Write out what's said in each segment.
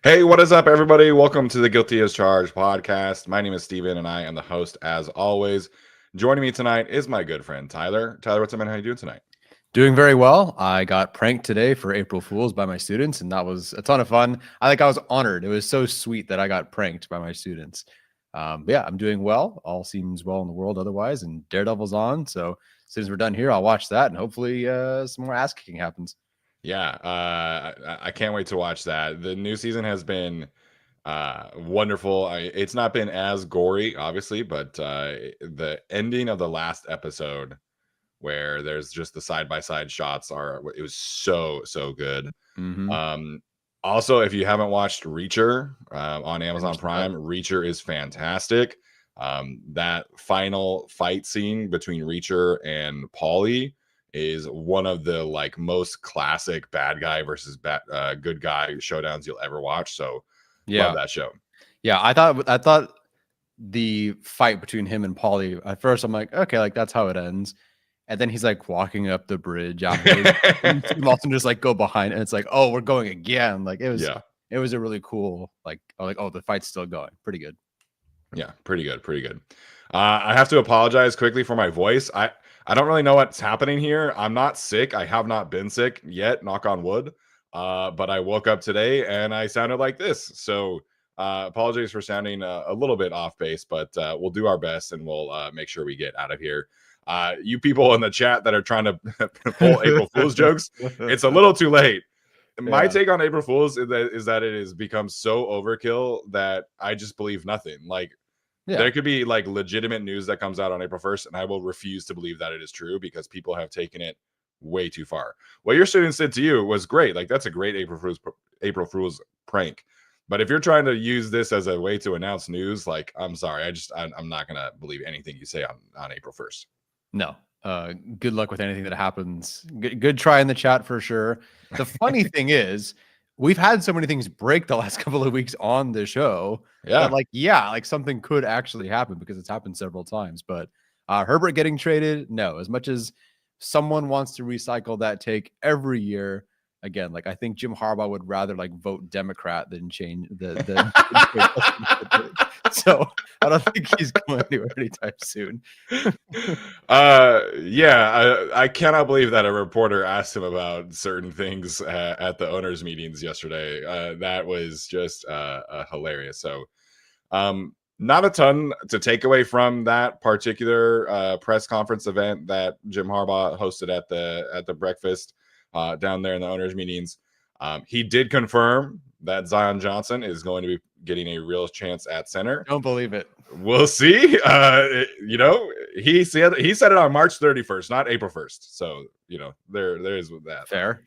Hey, what is up, everybody? Welcome to the Guilty as Charged podcast. My name is Steven, and I am the host as always. Joining me tonight is my good friend Tyler. Tyler, what's up, man? How you doing tonight? Doing very well. I got pranked today for April Fools by my students, and that was a ton of fun. I was honored. It was so sweet that I got pranked by my students. But yeah, I'm doing well. All seems well in the world otherwise, and Daredevil's on. So as soon as we're done here, I'll watch that, and hopefully some more ass kicking happens. Yeah, I can't wait to watch that. The new season has been wonderful. It's not been as gory, obviously, but the ending of the last episode, where there's just the side by side shots, it was so good. Mm-hmm. Um, Also, if you haven't watched Reacher on Amazon Finished that. Prime, Reacher is fantastic. That final fight scene between Reacher and Paulie is one of the most classic bad guy versus good guy showdowns you'll ever watch. So love Yeah, that show. yeah. I thought the fight between him and Polly. At first, I'm like, okay, like that's how it ends. And then he's like walking up the bridge afterwards. And you see him also just like go behind, and it's like, oh, we're going again. Like Yeah, it was a really cool, oh, the fight's still going. Pretty good. yeah, pretty good, pretty good. I have to apologize quickly for my voice. I don't really know what's happening here. I'm not sick. I have not been sick yet, knock on wood. But I woke up today and I sounded like this. So apologies for sounding a little bit off base, but we'll do our best and we'll make sure we get out of here. You people in the chat that are trying to pull April Fool's jokes, it's a little too late. My Yeah. take on April Fool's is that it has become so overkill that I just believe nothing. Like, Yeah. there could be like legitimate news that comes out on April 1st, and I will refuse to believe that it is true because people have taken it way too far. What your students did to you was great. Like, that's a great April Fool's prank. But if you're trying to use this as a way to announce news, like, I'm sorry, I'm not gonna believe anything you say on April 1st. No. Good luck with anything that happens. Good try in the chat for sure. The funny thing is, we've had so many things break the last couple of weeks on the show that, Yeah. like something could actually happen because it's happened several times. But Herbert getting traded, no. As much as someone wants to recycle that take every year, again, like I think Jim Harbaugh would rather like vote Democrat than change the so I don't think he's going anywhere anytime soon. Yeah, I cannot believe that a reporter asked him about certain things at the owners meetings yesterday. That was just hilarious. So not a ton to take away from that particular press conference event that Jim Harbaugh hosted at the breakfast down there in the owners meetings. He did confirm that Zion Johnson is going to be getting a real chance at center. Don't believe it. We'll see. He said it on March 31st, not April 1st. So there is with that. Fair.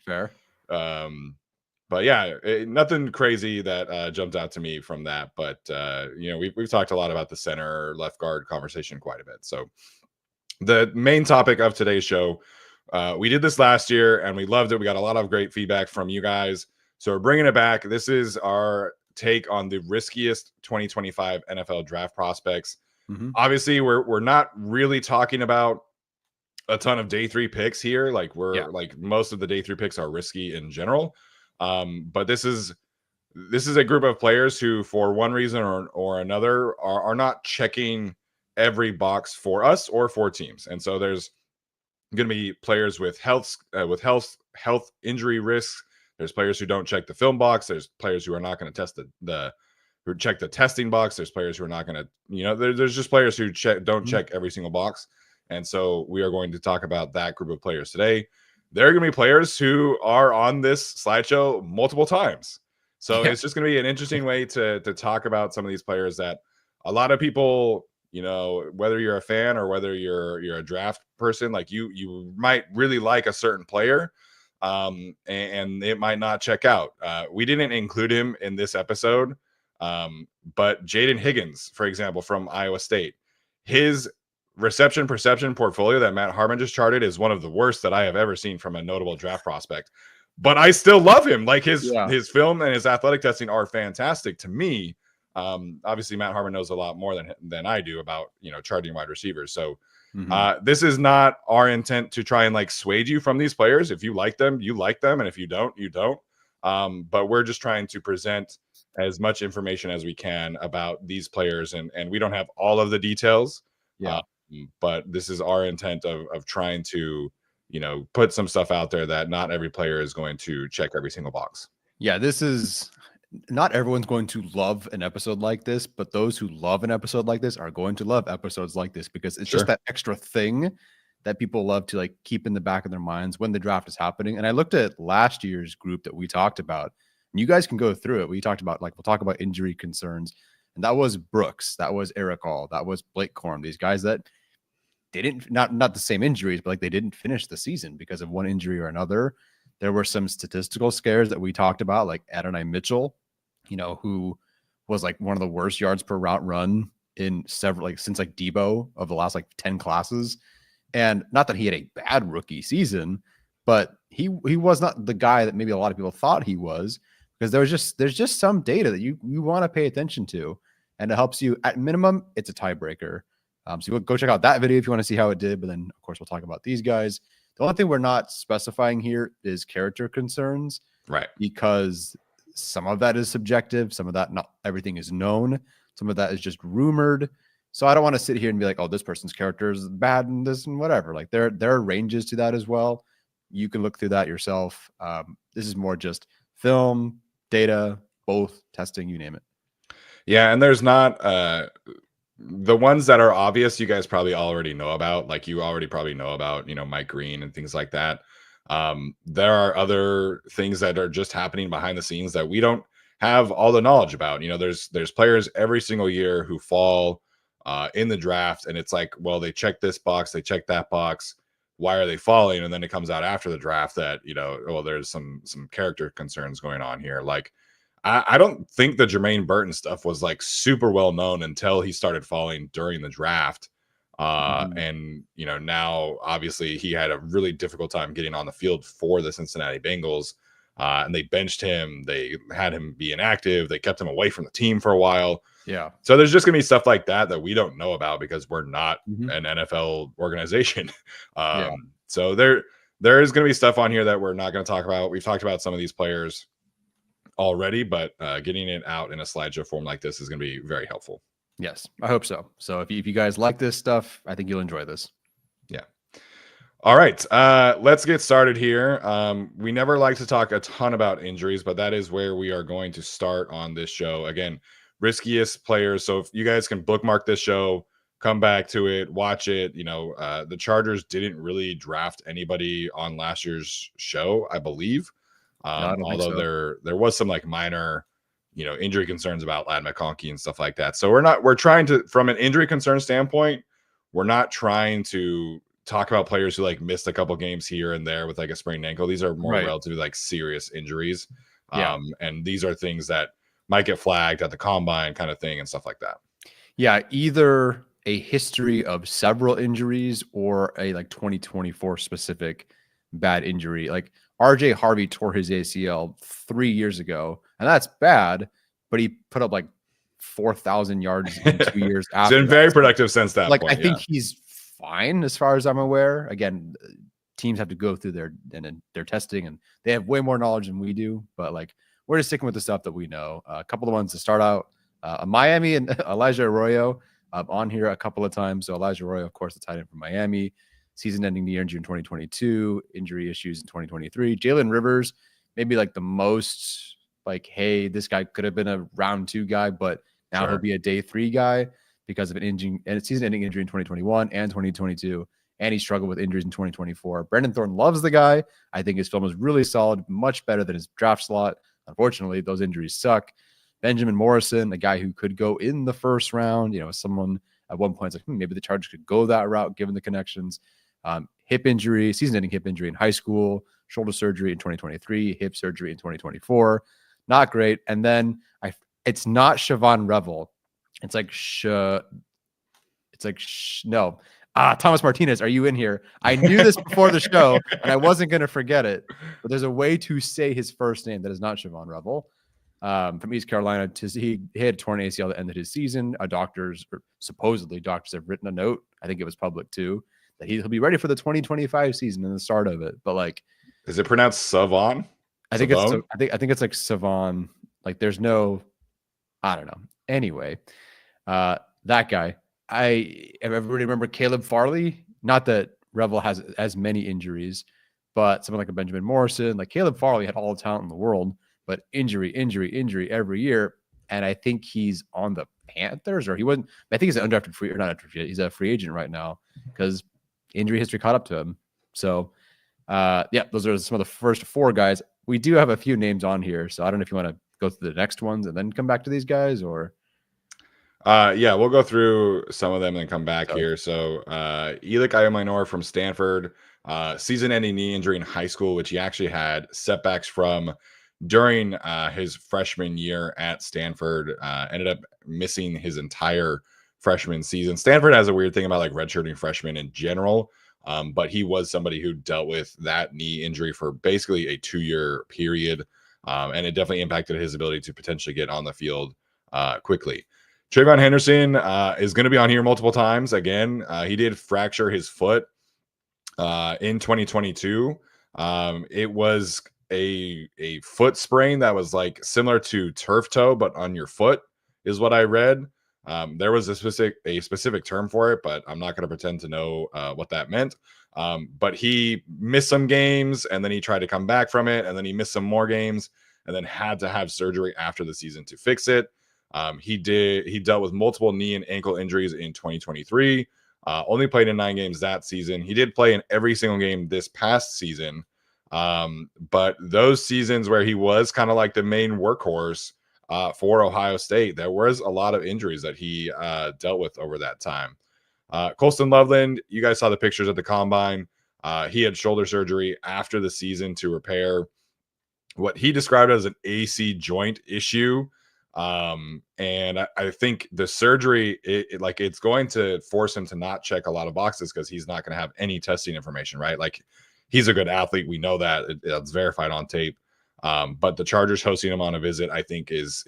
But yeah, nothing crazy that jumped out to me from that. But we've talked a lot about the center left guard conversation quite a bit. So the main topic of today's show, we did this last year and we loved it. We got a lot of great feedback from you guys. So we're bringing it back. This is our take on the riskiest 2025 NFL draft prospects. Mm-hmm. Obviously, we're not really talking about a ton of day 3 picks here. Like like most of the day 3 picks are risky in general. But this is a group of players who, for one reason or another, are not checking every box for us or for teams. And so there's going to be players with health injury risks. There's players who don't check the film box. There's players who are not going to test who check the testing box. There's players who are not going to, there's just players who don't check every single box. And so we are going to talk about that group of players today. There are going to be players who are on this slideshow multiple times. So it's just going to be an interesting way to talk about some of these players that a lot of people, whether you're a fan or whether you're a draft person, like you might really like a certain player, and it might not check out. We didn't include him in this episode, but Jaden Higgins, for example, from Iowa State, his reception perception portfolio that Matt Harmon just charted is one of the worst that I have ever seen from a notable draft prospect. But I still love him. Like his film and his athletic testing are fantastic to me. Obviously, Matt Harmon knows a lot more than I do about charting wide receivers. So this is not our intent to try and like sway you from these players. If you like them, you like them, and if you don't, you don't. But we're just trying to present as much information as we can about these players, and we don't have all of the details. Yeah. But this is our intent of trying to, put some stuff out there that not every player is going to check every single box. Yeah, this is not everyone's going to love an episode like this, but those who love an episode like this are going to love episodes like this because it's just that extra thing that people love to like keep in the back of their minds when the draft is happening. And I looked at last year's group that we talked about, and you guys can go through it. We talked about we'll talk about injury concerns, and that was Brooks, that was Eric All, that was Blake Corm, these guys that didn't not the same injuries, but like they didn't finish the season because of one injury or another. There were some statistical scares that we talked about, like Adonai Mitchell, who was like one of the worst yards per route run in several, since Debo of the last 10 classes. And not that he had a bad rookie season, but he was not the guy that maybe a lot of people thought he was, because there's just some data that you want to pay attention to, and it helps you at minimum. It's a tiebreaker. So go check out that video if you want to see how it did. But then of course we'll talk about these guys. The only thing we're not specifying here is character concerns, right? Because some of that is subjective, some of that not everything is known, some of that is just rumored. So I don't want to sit here and be like, oh, this person's character is bad and this and whatever. Like there are ranges to that as well. You can look through that yourself. This is more just film, data, both testing, you name it. Yeah, and there's not the ones that are obvious, you guys probably already know about. Like you already probably know about, Mike Green and things like that. There are other things that are just happening behind the scenes that we don't have all the knowledge about. There's players every single year who fall in the draft, and it's like, well, they check this box, they check that box. Why are they falling? And then it comes out after the draft that, well, there's some character concerns going on here. Like, I don't think the Jermaine Burton stuff was super well known until he started falling during the draft. And, now obviously he had a really difficult time getting on the field for the Cincinnati Bengals. And they benched him. They had him be inactive. They kept him away from the team for a while. Yeah. So there's just going to be stuff like that we don't know about because we're not an NFL organization. So there is going to be stuff on here that we're not going to talk about. We've talked about some of these players already, but getting it out in a slideshow form like this is going to be very helpful. Yes, I hope so. So if you guys like this stuff, I think you'll enjoy this. Yeah. All right. Let's get started here. We never like to talk a ton about injuries, but that is where we are going to start on this show. Again, riskiest players. So if you guys can bookmark this show, come back to it, watch it. The Chargers didn't really draft anybody on last year's show, I believe. Although there was some minor, injury concerns about Ladd McConkey and stuff like that. So we're trying to, from an injury concern standpoint, we're not trying to talk about players who missed a couple games here and there with a sprained ankle. These are more relatively serious injuries. And these are things that might get flagged at the combine kind of thing and stuff like that. Yeah. Either a history of several injuries or a 2024 specific bad injury. RJ Harvey tore his ACL 3 years ago, and that's bad, but he put up 4,000 yards in 2 years after. It's been very productive since that point. I think he's fine as far as I'm aware. Again, teams have to go through their testing, and they have way more knowledge than we do, but we're just sticking with the stuff that we know. A couple of ones to start out, Miami and Elijah Arroyo on here a couple of times. So Elijah Arroyo, of course, the tight end from Miami. Season-ending knee injury in 2022, injury issues in 2023. Jalen Rivers, maybe the most hey, this guy could have been a round 2 guy, but now he'll be a day 3 guy because of an injury and season-ending injury in 2021 and 2022, and he struggled with injuries in 2024. Brendan Thorne loves the guy. I think his film is really solid, much better than his draft slot. Unfortunately, those injuries suck. Benjamin Morrison, a guy who could go in the first round, someone at one point it's maybe the Chargers could go that route given the connections. Hip injury, season-ending hip injury in high school, shoulder surgery in 2023, hip surgery in 2024. Not great. And then it's not Siobhan Revel. It's no. Thomas Martinez, are you in here? I knew this before the show, and I wasn't going to forget it. But there's a way to say his first name that is not Siobhan Revel. From East Carolina, he had a torn ACL that ended his season. Supposedly doctors have written a note. I think it was public too, that he'll be ready for the 2025 season and the start of it. But is it pronounced Savon? I think it's Savon. There's no I don't know. Anyway, that guy. Everybody remember Caleb Farley? Not that Revel has as many injuries, but someone like a Benjamin Morrison, like Caleb Farley had all the talent in the world, but injury every year. And I think he's on the Panthers, or he wasn't. I think he's an undrafted free, or not undrafted. He's a free agent right now because injury history caught up to him. So, yeah, those are some of the first four guys. We do have a few names on here, so I don't know if you want to go through the next ones and then come back to these guys, or Yeah, we'll go through some of them and come back sorry. here. So, Elik Ayominor from Stanford, season-ending knee injury in high school, which he actually had setbacks from during his freshman year at Stanford. Ended up missing his entire freshman season. Stanford has a weird thing about like redshirting freshmen in general, but he was somebody who dealt with that knee injury for basically a 2-year period, and it definitely impacted his ability to potentially get on the field quickly. Trayvon Henderson is going to be on here multiple times. Again, he did fracture his foot in 2022. It was a foot sprain that was like similar to turf toe, but on your foot is what I read. There was a specific term for it, but I'm not going to pretend to know what that meant. But he missed some games, and then he tried to come back from it, and then he missed some more games, and then had to have surgery after the season to fix it. He dealt with multiple knee and ankle injuries in 2023. Only played in 9 games that season. He did play in every single game this past season. But those seasons where he was kind of like the main workhorse for Ohio State, there was a lot of injuries that he dealt with over that time. Colston Loveland, you guys saw the pictures at the combine. He had shoulder surgery after the season to repair what he described as an AC joint issue. And I think the surgery, it's going to force him to not check a lot of boxes because he's not going to have any testing information, right? Like, he's a good athlete. We know that it's verified on tape. But the Chargers hosting him on a visit, I think, is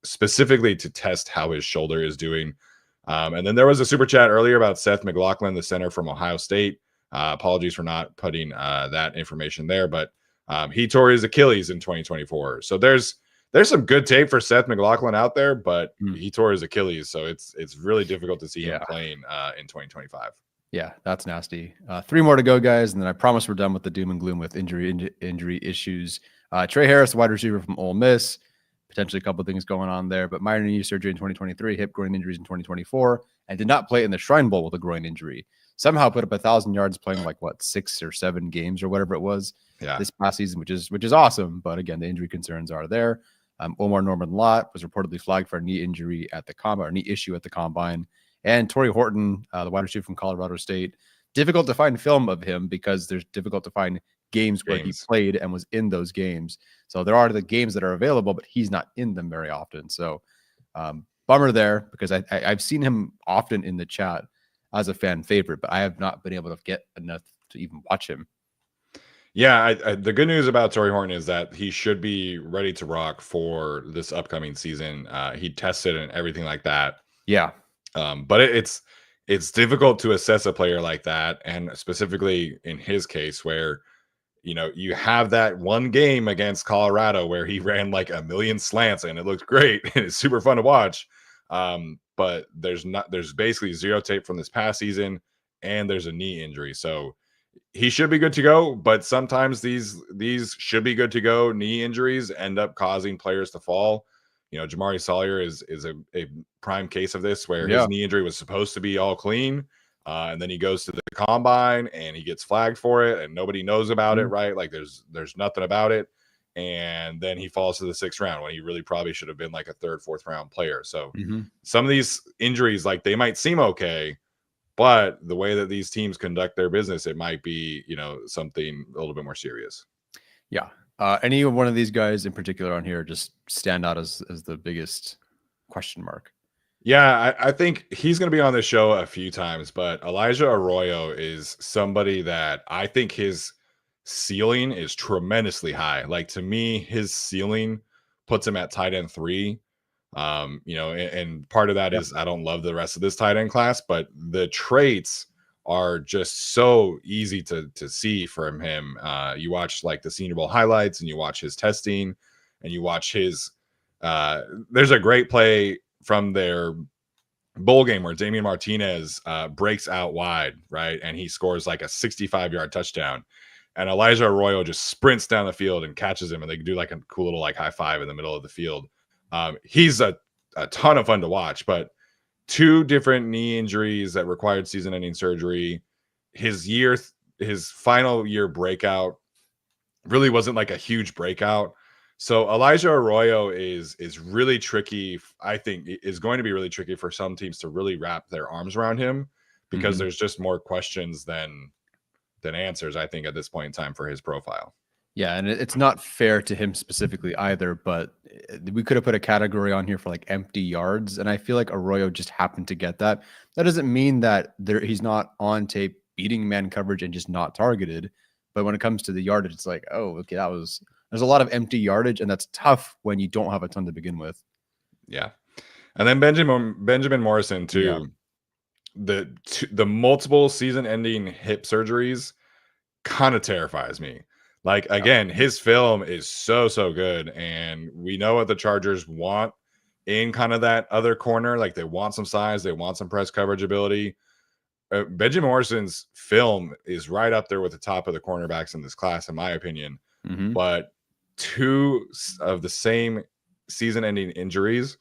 specifically to test how his shoulder is doing. And then there was a super chat earlier about Seth McLaughlin, the center from Ohio State. Apologies for not putting that information there, but he tore his Achilles in 2024. So there's some good tape for Seth McLaughlin out there, but he tore his Achilles, so it's really difficult to see him playing in 2025. Yeah, that's nasty. 3 more to go, guys, and then I promise we're done with the doom and gloom with injury issues. Trey Harris, wide receiver from Ole Miss, potentially a couple of things going on there, but minor knee surgery in 2023, hip groin injuries in 2024, and did not play in the Shrine Bowl with a groin injury. Somehow put up 1,000 yards playing 6 or 7 games or whatever it was this past season, which is awesome. But again, the injury concerns are there. Omar Norman Lott was reportedly flagged for a knee injury at the combine, or knee issue at the combine. And Torrey Horton, the wide receiver from Colorado State, difficult to find film of him because there's difficult to find games where he played and was in those games. So there are the games that are available, but he's not in them very often. So bummer there, because I've seen him often in the chat as a fan favorite, but I have not been able to get enough to even watch him. Yeah, the good news about Torrey Horton is that he should be ready to rock for this upcoming season. He tested and everything like that. Yeah. But it's difficult to assess a player like that, and specifically in his case where, you have that one game against Colorado where he ran like 1 million slants and it looked great and it's super fun to watch. But there's basically 0 tape from this past season, and there's a knee injury. So he should be good to go, but sometimes these should be good to go knee injuries end up causing players to fall. Jamari Sawyer is a prime case of this, where his knee injury was supposed to be all clean, and then he goes to the combine and he gets flagged for it, and nobody knows about it, right? Like there's nothing about it, and then he falls to the 6th round when he really probably should have been like a 3rd, 4th round player. So some of these injuries, like, they might seem okay, but the way that these teams conduct their business, it might be, something a little bit more serious. Yeah. Any one of these guys in particular on here just stand out as the biggest question mark? Yeah, I think he's going to be on this show a few times, but Elijah Arroyo is somebody that I think his ceiling is tremendously high. Like, to me, his ceiling puts him at tight end 3. And part of that is I don't love the rest of this tight end class, but the traits are just so easy to see from him. You watch like the Senior Bowl highlights, and you watch his testing, and you watch his There's a great play from their bowl game where Damian Martinez breaks out wide, right? And he scores like a 65-yard touchdown. And Elijah Arroyo just sprints down the field and catches him, and they do like a cool little like high five in the middle of the field. He's a ton of fun to watch, but 2 different knee injuries that required season-ending surgery. His final year breakout really wasn't like a huge breakout. So Elijah Arroyo is really tricky. I think is going to be really tricky for some teams to really wrap their arms around him, because there's just more questions than answers, I think, at this point in time for his profile. Yeah, and it's not fair to him specifically either, but we could have put a category on here for like empty yards, and I feel like Arroyo just happened to get that. That doesn't mean that he's not on tape beating man coverage and just not targeted. But when it comes to the yardage, it's like, oh, okay, there's a lot of empty yardage, and that's tough when you don't have a ton to begin with. Yeah. And then Benjamin Morrison too. Yeah. The multiple season-ending hip surgeries kind of terrifies me. Like, again, his film is so good, and we know what the Chargers want in kind of that other corner. Like, they want some size, they want some press coverage ability. Benjamin Morrison's film is right up there with the top of the cornerbacks in this class, in my opinion. But 2 of the same season-ending injuries,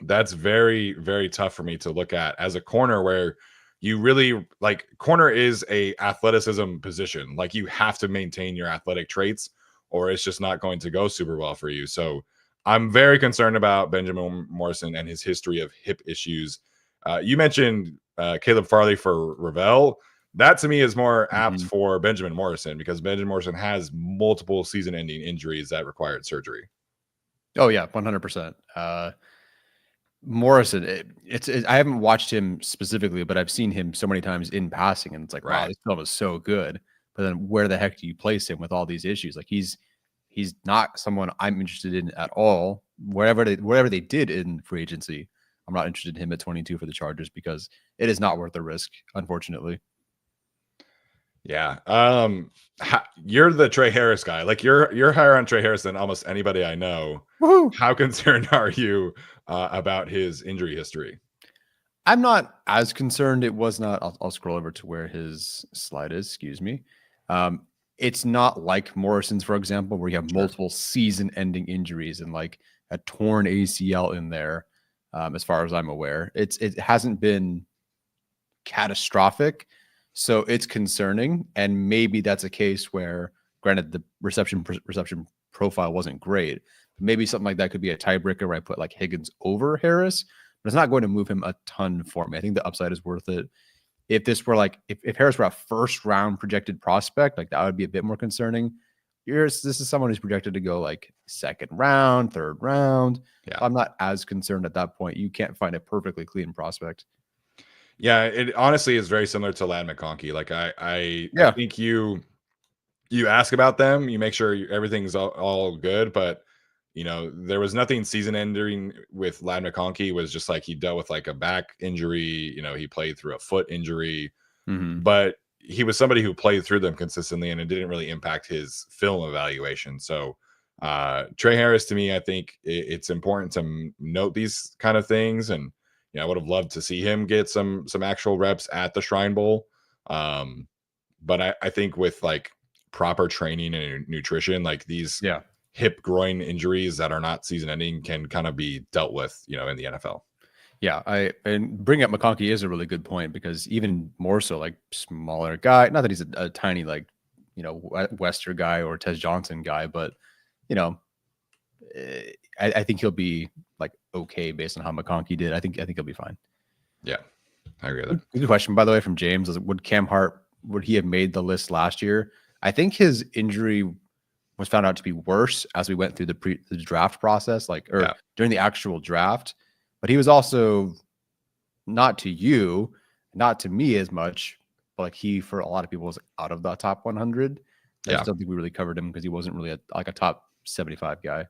that's very, very tough for me to look at as a corner, where you really like, corner is a athleticism position. Like, you have to maintain your athletic traits, or it's just not going to go super well for you. So I'm very concerned about Benjamin Morrison and his history of hip issues. You mentioned Caleb Farley for Ravel. That to me is more apt for Benjamin Morrison, because Benjamin Morrison has multiple season-ending injuries that required surgery. Oh yeah, 100%. Morrison, I haven't watched him specifically, but I've seen him so many times in passing, and it's like, wow, this film is so good. But then where the heck do you place him with all these issues? Like, he's not someone I'm interested in at all. Whatever they did in free agency, I'm not interested in him at 22 for the Chargers, because it is not worth the risk, unfortunately. Yeah. You're the Trey Harris guy. Like, you're higher on Trey Harris than almost anybody I know. Woo-hoo. How concerned are you about his injury history? I'm not as concerned. It was not. I'll scroll over to where his slide is. Excuse me. It's not like Morrison's, for example, where you have multiple season-ending injuries and like a torn ACL in there. As far as I'm aware, it hasn't been catastrophic. So it's concerning, and maybe that's a case where, granted, the reception profile wasn't great, but maybe something like that could be a tiebreaker where I put like Higgins over Harris, but it's not going to move him a ton for me. I think the upside is worth it. If this were like, if Harris were a first-round projected prospect, like that would be a bit more concerning. This is someone who's projected to go like 2nd round, 3rd round. Yeah. I'm not as concerned at that point. You can't find a perfectly clean prospect. Yeah, it honestly is very similar to Ladd McConkey. Like, I think you ask about them, you make sure everything's all good, but there was nothing season-ending with Ladd McConkey. Was just like, he dealt with like a back injury. He played through a foot injury, but he was somebody who played through them consistently, and it didn't really impact his film evaluation. So Trey Harris, to me, I think it's important to note these kind of things, and I would have loved to see him get some actual reps at the Shrine Bowl. But I think with like proper training and nutrition, like these hip groin injuries that are not season ending can kind of be dealt with, in the NFL. Yeah, and bringing up McConkey is a really good point, because even more so, like, smaller guy, not that he's a tiny, like, Wester guy or Tez Johnson guy, but I think he'll be like okay based on how McConkey did. I think he'll be fine. Yeah, I agree with that. Good question, by the way, from James. Would Cam Hart, would he have made the list last year? I think his injury was found out to be worse as we went through the draft process, during the actual draft. But he was also, not to you, not to me as much, but like he, for a lot of people, was out of the top 100. I just don't think we really covered him because he wasn't really a top 75 guy.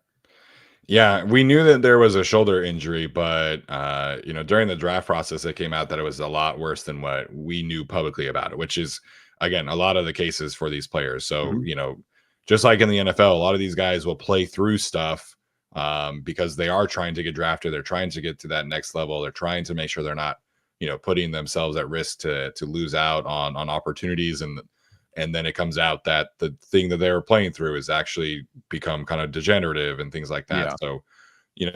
Yeah, we knew that there was a shoulder injury, but during the draft process, it came out that it was a lot worse than what we knew publicly about it, which is, again, a lot of the cases for these players. So, just like in the NFL, a lot of these guys will play through stuff because they are trying to get drafted. They're trying to get to that next level. They're trying to make sure they're not, putting themselves at risk to lose out on opportunities. And then it comes out that the thing that they were playing through is actually become kind of degenerative and things like that. Yeah. So,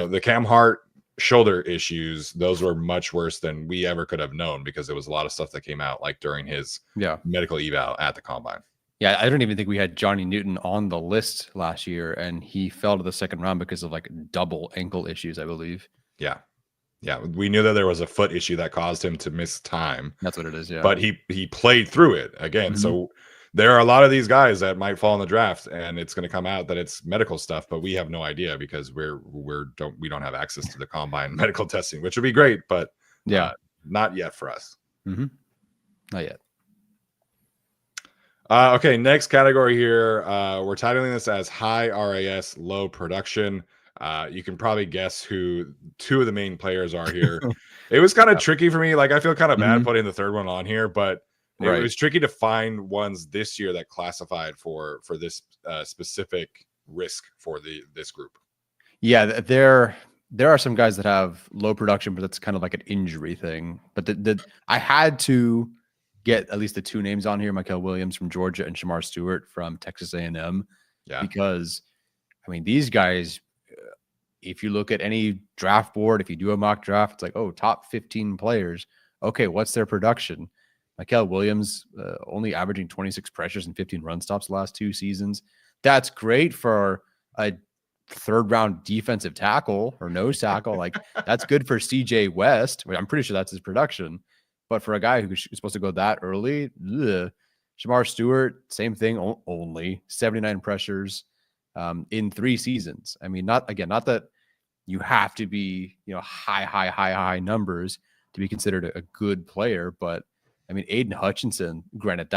the Cam Hart shoulder issues, those were much worse than we ever could have known, because there was a lot of stuff that came out like during his medical eval at the combine. Yeah, I don't even think we had Johnny Newton on the list last year, and he fell to the second round because of like double ankle issues, I believe. Yeah. We knew that there was a foot issue that caused him to miss time. That's what it is. Yeah. But he played through it again. So there are a lot of these guys that might fall in the draft, and it's going to come out that it's medical stuff, but we have no idea because we don't have access to the combine medical testing, which would be great, but not yet for us. Not yet. Okay, next category here. We're titling this as high RAS, low production. You can probably guess who two of the main players are here. It was kind of tricky for me. Like, I feel kind of bad putting the third one on here, but it was tricky to find ones this year that classified for this specific risk for this group. Yeah, there are some guys that have low production, but that's kind of like an injury thing. But I had to get at least the two names on here: Mikael Williams from Georgia and Shamar Stewart from Texas A&M. Yeah, because I mean, these guys, if you look at any draft board, if you do a mock draft, it's like, oh, top 15 players. Okay, what's their production? Mikael Williams only averaging 26 pressures and 15 run stops the last 2 seasons. That's great for a third round defensive tackle or nose tackle. Like, that's good for CJ West. I'm pretty sure that's his production. But for a guy who's supposed to go that early, Shamar Stewart, same thing, only 79 pressures in 3 seasons. I mean, not that you have to be, high numbers to be considered a good player. But I mean, Aiden Hutchinson, granted,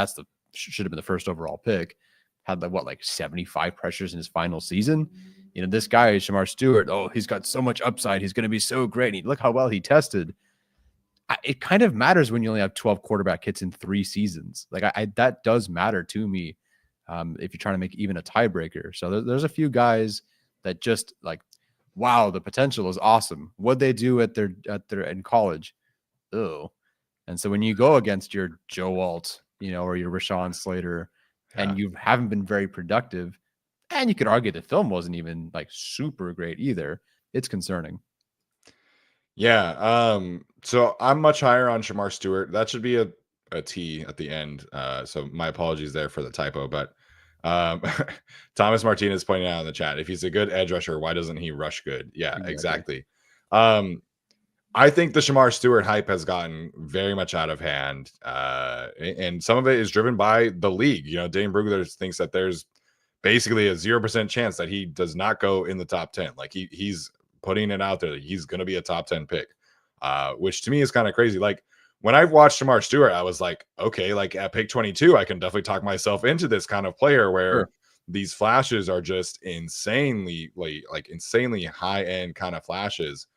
should have been the first overall pick, had like 75 pressures in his final season. This guy, Shamar Stewart, he's got so much upside. He's going to be so great. And look how well he tested. It kind of matters when you only have 12 quarterback hits in 3 seasons. Like, that does matter to me if you're trying to make even a tiebreaker. So there's a few guys that just like, wow, the potential is awesome. What'd they do at their in college? Oh, and so when you go against your Joe Alt, or your Rashawn Slater, and you haven't been very productive, and you could argue the film wasn't even like super great either, it's concerning. Yeah. So I'm much higher on Shamar Stewart. That should be a T at the end. So my apologies there for the typo, but Thomas Martinez pointing out in the chat, if he's a good edge rusher, why doesn't he rush good? Yeah, exactly. I think the Shamar Stewart hype has gotten very much out of hand. And some of it is driven by the league. Dane Brugler thinks that there's basically a 0% chance that he does not go in the top 10. Like, he's putting it out there that he's going to be a top 10 pick, which to me is kind of crazy. Like, when I watched Shamar Stewart, I was like, okay, like at pick 22, I can definitely talk myself into this kind of player where these flashes are just insanely high end kind of flashes.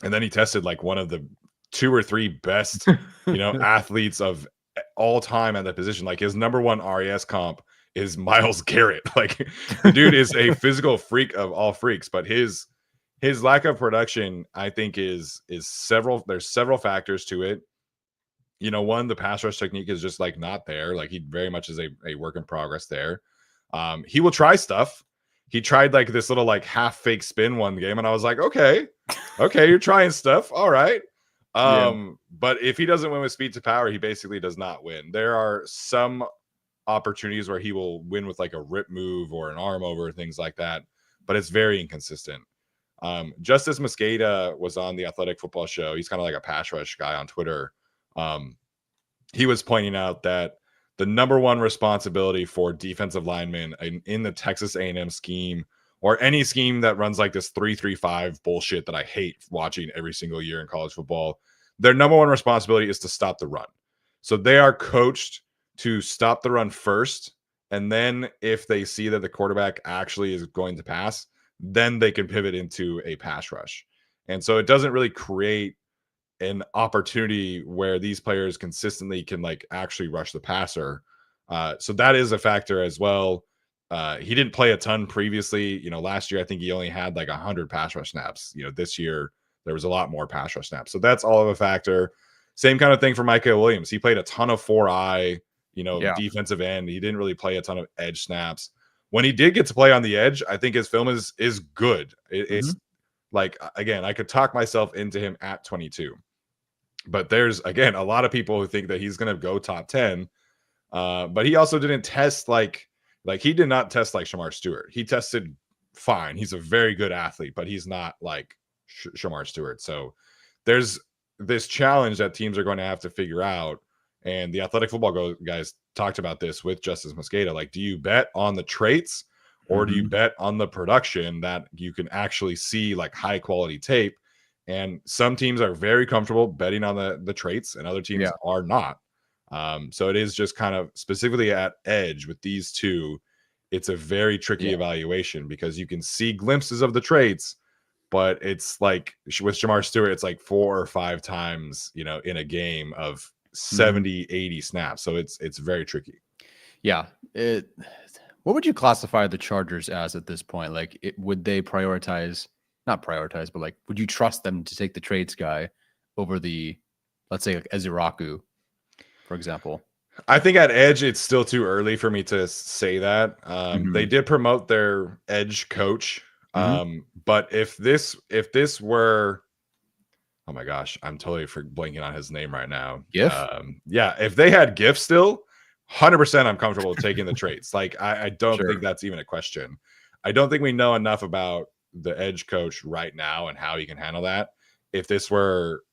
And then he tested like one of the 2 or 3 best, athletes of all time at that position. Like, his number 1 RAS comp is Myles Garrett. Like, the dude is a physical freak of all freaks, but his lack of production, I think, there's several factors to it. One, the pass rush technique is just like not there. Like, he very much is a work in progress there. He will try stuff. He tried like this little like half fake spin one game, and I was like, okay, you're trying stuff. All right. But if he doesn't win with speed to power, he basically does not win. There are some opportunities where he will win with like a rip move or an arm over, things like that, but it's very inconsistent. Justice Mosqueda was on the Athletic Football Show. He's kind of like a pass rush guy on Twitter. He was pointing out that the number 1 responsibility for defensive linemen in the Texas A&M scheme, or any scheme that runs like this 3-3-5 bullshit that I hate watching every single year in college football, their number 1 responsibility is to stop the run. So they are coached to stop the run first, and then if they see that the quarterback actually is going to pass, then they can pivot into a pass rush. And so it doesn't really create an opportunity where these players consistently can like actually rush the passer. So that is a factor as well. he didn't play a ton previously. Last year I think he only had like 100 pass rush snaps. This year there was a lot more pass rush snaps, so that's all of a factor. Same kind of thing for Micah Williams. He played a ton of 4-eye, defensive end. He didn't really play a ton of edge snaps. When he did get to play on the edge, I think his film is good. It's like, again, I could talk myself into him at 22, but there's, again, a lot of people who think that he's going to go top 10. But he also didn't test like he did not test like Shamar Stewart. He tested fine. He's a very good athlete, but he's not like Shamar Stewart. So there's this challenge that teams are going to have to figure out. And the Athletic Football guys talked about this with Justice Mosqueda. Like, do you bet on the traits or do you bet on the production that you can actually see like high quality tape? And some teams are very comfortable betting on the traits and other teams are not. So it is just kind of specifically at edge with these two. It's a very tricky evaluation because you can see glimpses of the traits, but it's like with Shamar Stewart, it's like 4 or 5 times, in a game of 70, 80 snaps. So it's very tricky. Yeah. What would you classify the Chargers as at this point? Like, would they not prioritize, but like, would you trust them to take the traits guy over the, let's say, like Eziraku, for example? I think at edge, it's still too early for me to say that. They did promote their edge coach. But if this were, oh my gosh, I'm totally blanking on his name right now. GIF? If they had GIF still, 100% I'm comfortable taking the traits. Like, I don't think that's even a question. I don't think we know enough about the edge coach right now and how he can handle that. If this were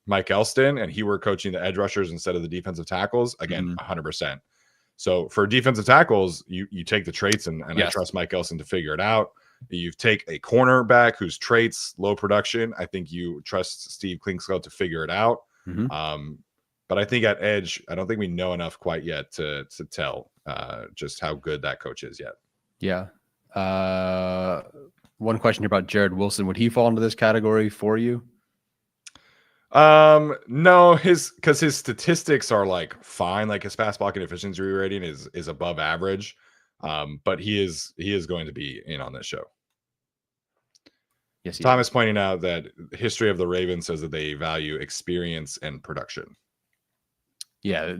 Mike Elston and he were coaching the edge rushers instead of the defensive tackles, again, 100%. So for defensive tackles, you take the traits and I trust Mike Elston to figure it out. You take a cornerback whose traits, low production. I think you trust Steve Klingsfeld to figure it out. But I think at edge, I don't think we know enough quite yet to tell just how good that coach is yet. Yeah. One question here about Jared Wilson. Would he fall into this category for you? No, because his statistics are like fine. Like his pass blocking efficiency rating is above average. But he is going to be in on this show. Yes, Thomas pointing out that the history of the Ravens says that they value experience and production. Yeah.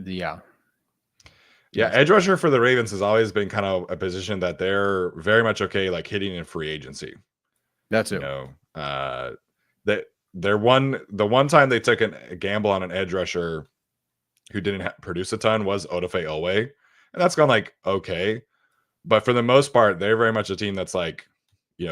Edge rusher for the Ravens has always been kind of a position that they're very much okay, like hitting in free agency. That's it. That the one time they took a gamble on an edge rusher who didn't produce a ton was Odafe Owe, and that's gone like okay. But for the most part, they're very much a team that's like,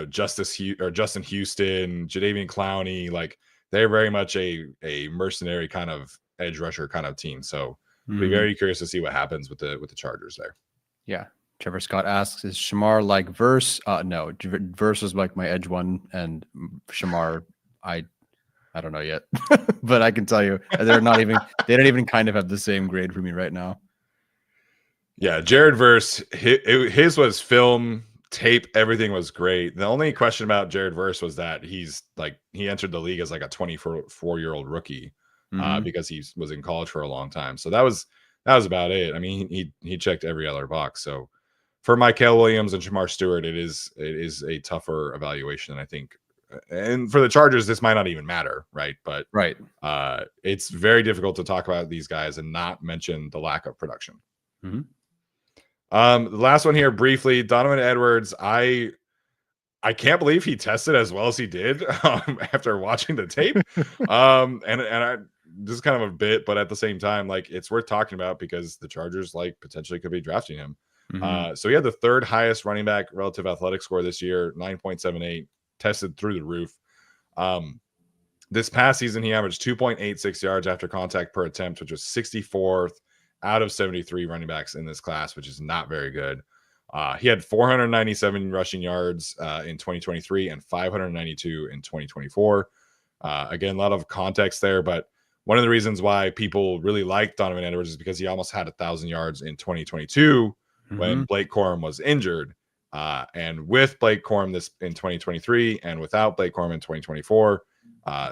Justin Houston, Jadeveon Clowney, like they're very much a mercenary kind of edge rusher kind of team. So be very curious to see what happens with the Chargers there. Yeah. Trevor Scott asks, is Shamar like Verse? No, Verse was like my edge one, and Shamar, I don't know yet, but I can tell you they don't even kind of have the same grade for me right now. Yeah, Jared Verse, his was film, tape, everything was great. The only question about Jared Verse was that he entered the league as like a 24-year-old rookie because he was in college for a long time. So that was about it. I mean, he checked every other box. So for Michael Williams and Shamar Stewart, it is a tougher evaluation, I think. And for the Chargers, this might not even matter, right? But it's very difficult to talk about these guys and not mention the lack of production. The last one here briefly, Donovan Edwards. I can't believe he tested as well as he did after watching the tape. And I this is kind of a bit, but at the same time, like it's worth talking about because the Chargers like potentially could be drafting him. So he had the 3rd highest running back relative athletic score this year, 9.78, tested through the roof. This past season, he averaged 2.86 yards after contact per attempt, which was 64th out of 73 running backs in this class, which is not very good. He had 497 rushing yards in 2023 and 592 in 2024. Again, a lot of context there, but one of the reasons why people really like Donovan Edwards is because he almost had 1,000 yards in 2022 when Blake Corum was injured. And with Blake Corum this in 2023 and without Blake Corum in 2024,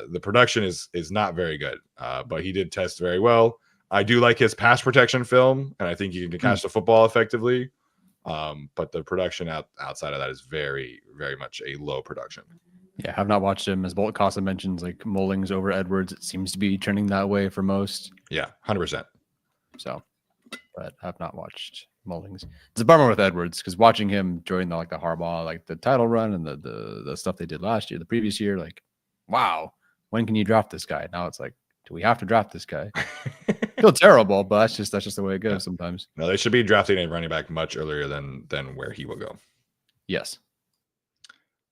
the production is not very good. But he did test very well. I do like his pass protection film, and I think he can catch the football effectively. But the production outside of that is very, very much a low production. Yeah, I've not watched him. As Bolt Casa mentions, like Mullings over Edwards, it seems to be trending that way for most. Yeah, 100%. So, but I've not watched Mullings. It's a bummer with Edwards because watching him during the Harbaugh, like the title run and the stuff they did last year, the previous year, like, wow, when can you draft this guy? Now it's like, do we have to draft this guy? Feel terrible, but that's just the way it goes sometimes. No, they should be drafting a running back much earlier than where he will go. Yes.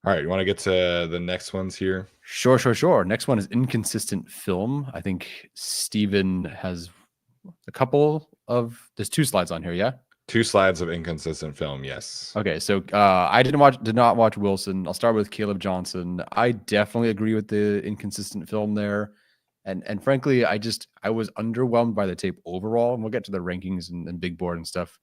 All right, you want to get to the next ones here? Sure. Next one is inconsistent film. I think Steven has a couple of. There's 2 slides on here, yeah. 2 slides of inconsistent film, yes. Okay, so I did not watch Wilson. I'll start with Caleb Johnson. I definitely agree with the inconsistent film there, and frankly, I was underwhelmed by the tape overall. And we'll get to the rankings and big board and stuff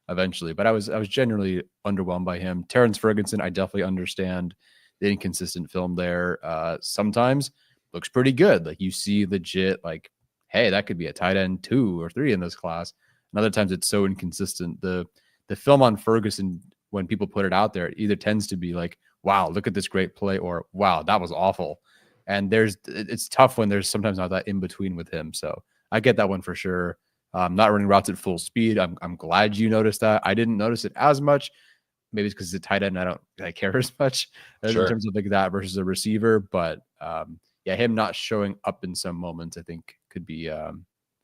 eventually, but I was generally underwhelmed by him. Terrence Ferguson, I definitely understand the inconsistent film there. Sometimes looks pretty good. Like you see legit, like, hey, that could be a tight end 2 or 3 in this class. And other times it's so inconsistent. The film on Ferguson, when people put it out there, it either tends to be like, wow, look at this great play, or wow, that was awful. And it's tough when there's sometimes not that in between with him. So I get that one for sure. Not running routes at full speed. I'm glad you noticed that. I didn't notice it as much. Maybe it's because it's a tight end. I don't care as much in terms of like that versus a receiver. But yeah, him not showing up in some moments, I think could be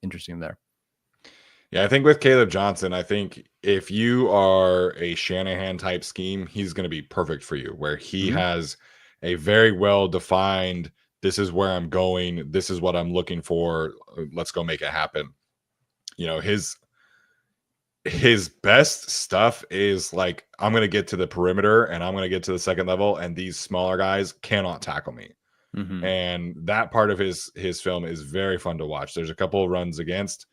interesting there. Yeah, I think with Caleb Johnson, I think if you are a Shanahan type scheme, he's going to be perfect for you, where he has a very well defined, this is where I'm going, this is what I'm looking for, let's go make it happen. You know, his best stuff is like, I'm going to get to the perimeter and I'm going to get to the second level, and these smaller guys cannot tackle me. And that part of his film is very fun to watch. There's a couple of runs against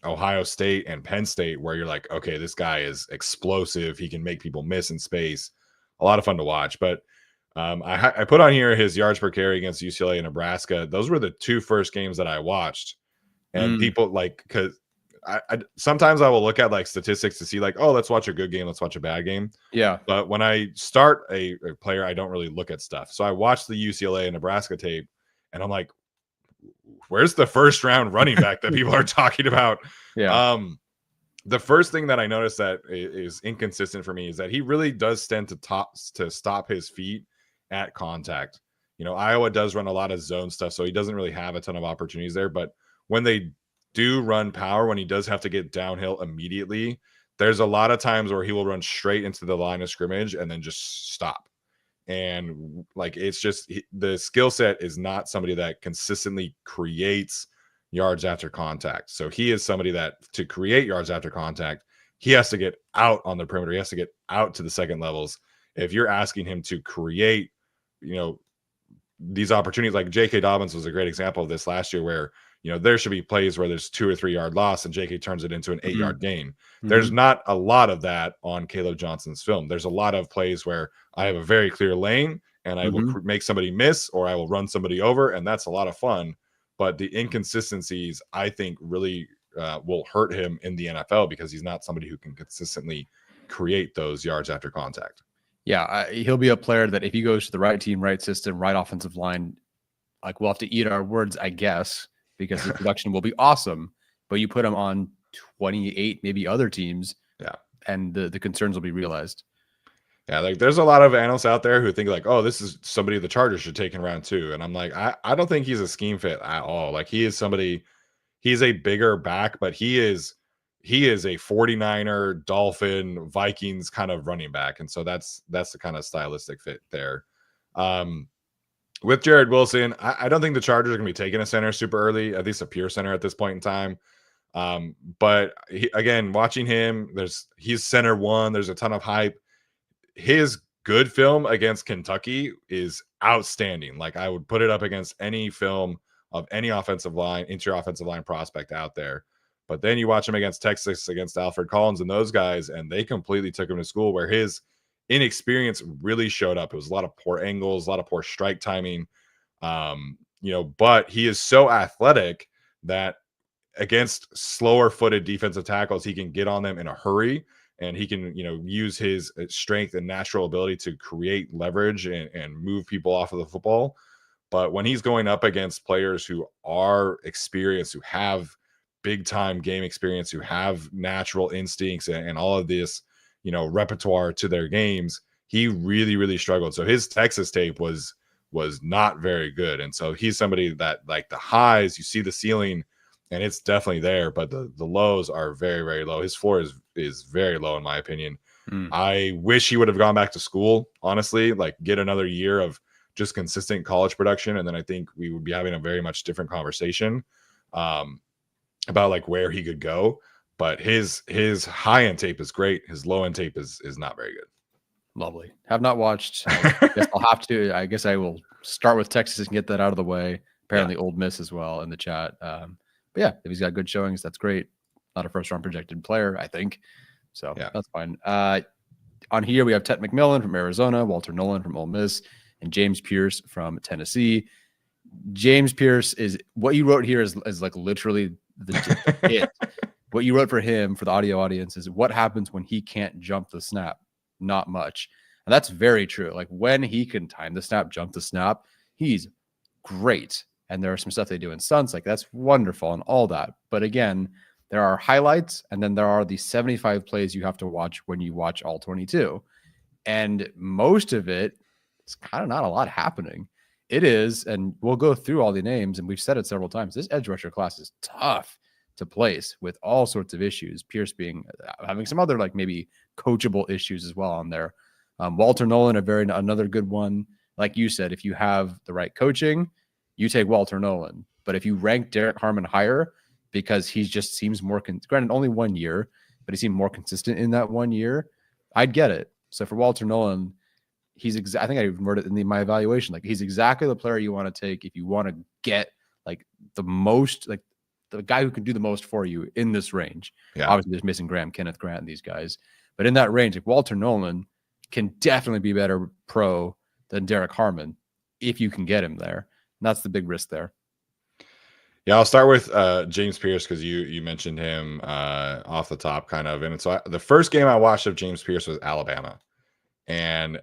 Ohio State and Penn State where you're like, okay, this guy is explosive. He can make people miss in space. A lot of fun to watch. But I put on here his yards per carry against UCLA and Nebraska. Those were the 2 first games that I watched. And people like, because I sometimes I will look at like statistics to see like, oh, let's watch a good game, let's watch a bad game. Yeah. But when I start a player, I don't really look at stuff. So I watched the UCLA and Nebraska tape, and I'm like, where's the first round running back that people are talking about? Yeah. The first thing that I noticed that is inconsistent for me is that he really does tend to stop his feet at contact. You know, Iowa does run a lot of zone stuff, so he doesn't really have a ton of opportunities there. But when they do run power, when he does have to get downhill immediately, there's a lot of times where he will run straight into the line of scrimmage and then just stop. And like, it's just the skill set is not somebody that consistently creates yards after contact. So he is somebody that to create yards after contact, he has to get out on the perimeter. He has to get out to the second levels. If you're asking him to create, you know, these opportunities, like J.K. Dobbins was a great example of this last year, where, you know, there should be plays where there's 2 or 3 yard loss and J.K. turns it into an 8-yard gain. There's not a lot of that on Caleb Johnson's film. There's a lot of plays where I have a very clear lane and I will make somebody miss, or I will run somebody over, and that's a lot of fun. But the inconsistencies, I think, really will hurt him in the NFL because he's not somebody who can consistently create those yards after contact. Yeah, he'll be a player that if he goes to the right team, right system, right offensive line, like we'll have to eat our words, I guess, because the production will be awesome. But you put him on 28, maybe other teams, and the concerns will be realized. Yeah, like there's a lot of analysts out there who think like, oh, this is somebody the Chargers should take in round 2. And I'm like, I don't think he's a scheme fit at all. Like he is somebody, he's a bigger back, but he is a 49er, Dolphin, Vikings kind of running back. And so that's the kind of stylistic fit there. With Jared Wilson, I don't think the Chargers are going to be taking a center super early, at least a pure center at this point in time. But again, watching him, he's center 1. There's a ton of hype. His good film against Kentucky is outstanding. Like I would put it up against any film of any offensive line, interior offensive line prospect out there. But then you watch him against Texas, against Alfred Collins and those guys, and they completely took him to school, where his inexperience really showed up. It was a lot of poor angles, a lot of poor strike timing. You know, but he is so athletic that against slower footed defensive tackles, he can get on them in a hurry and he can, use his strength and natural ability to create leverage and move people off of the football. But when he's going up against players who are experienced, who have big time game experience, who have natural instincts and all of this, repertoire to their games, he really, really struggled. So his Texas tape was not very good. And so he's somebody that, like, the highs, you see the ceiling and it's definitely there, but the lows are very, very low. His floor is very low, in my opinion. I wish he would have gone back to school, honestly, like get another year of just consistent college production. And then I think we would be having a very much different conversation about like where he could go. But his high end tape is great. His low end tape is not very good. Lovely. Have not watched. I guess I'll have to. I guess I will start with Texas and get that out of the way. Apparently, Ole Miss as well in the chat. But yeah, if he's got good showings, that's great. Not a first round projected player, I think. So that's fine. On here, we have Ted McMillan from Arizona, Walter Nolan from Ole Miss, and James Pierce from Tennessee. James Pierce is what you wrote here is like literally the it. What you wrote for him, for the audio audience, is what happens when he can't jump the snap. Not much. And that's very true. Like when he can time the snap, jump the snap, he's great. And there are some stuff they do in stunts, like that's wonderful and all that. But again, there are highlights, and then there are the 75 plays you have to watch when you watch all 22. And most of it is kind of not a lot happening. It is, and we'll go through all the names, and we've said it several times, this edge rusher class is tough to place with all sorts of issues. Pierce having some other like maybe coachable issues as well on there. Walter Nolan, another good one. Like you said, if you have the right coaching, you take Walter Nolan. But if you rank Derek Harmon higher because he just seems more, granted only 1 year, but he seemed more consistent in that 1 year, I'd get it. So for Walter Nolan, I think I even wrote it in my evaluation. Like he's exactly the player you want to take if you want to get like the most, like the guy who can do the most for you in this range. Yeah. Obviously, there's missing Kenneth Grant, and these guys. But in that range, like Walter Nolan can definitely be better pro than Derek Harmon if you can get him there. And that's the big risk there. Yeah, I'll start with James Pierce because you mentioned him off the top kind of. And so the first game I watched of James Pierce was Alabama. And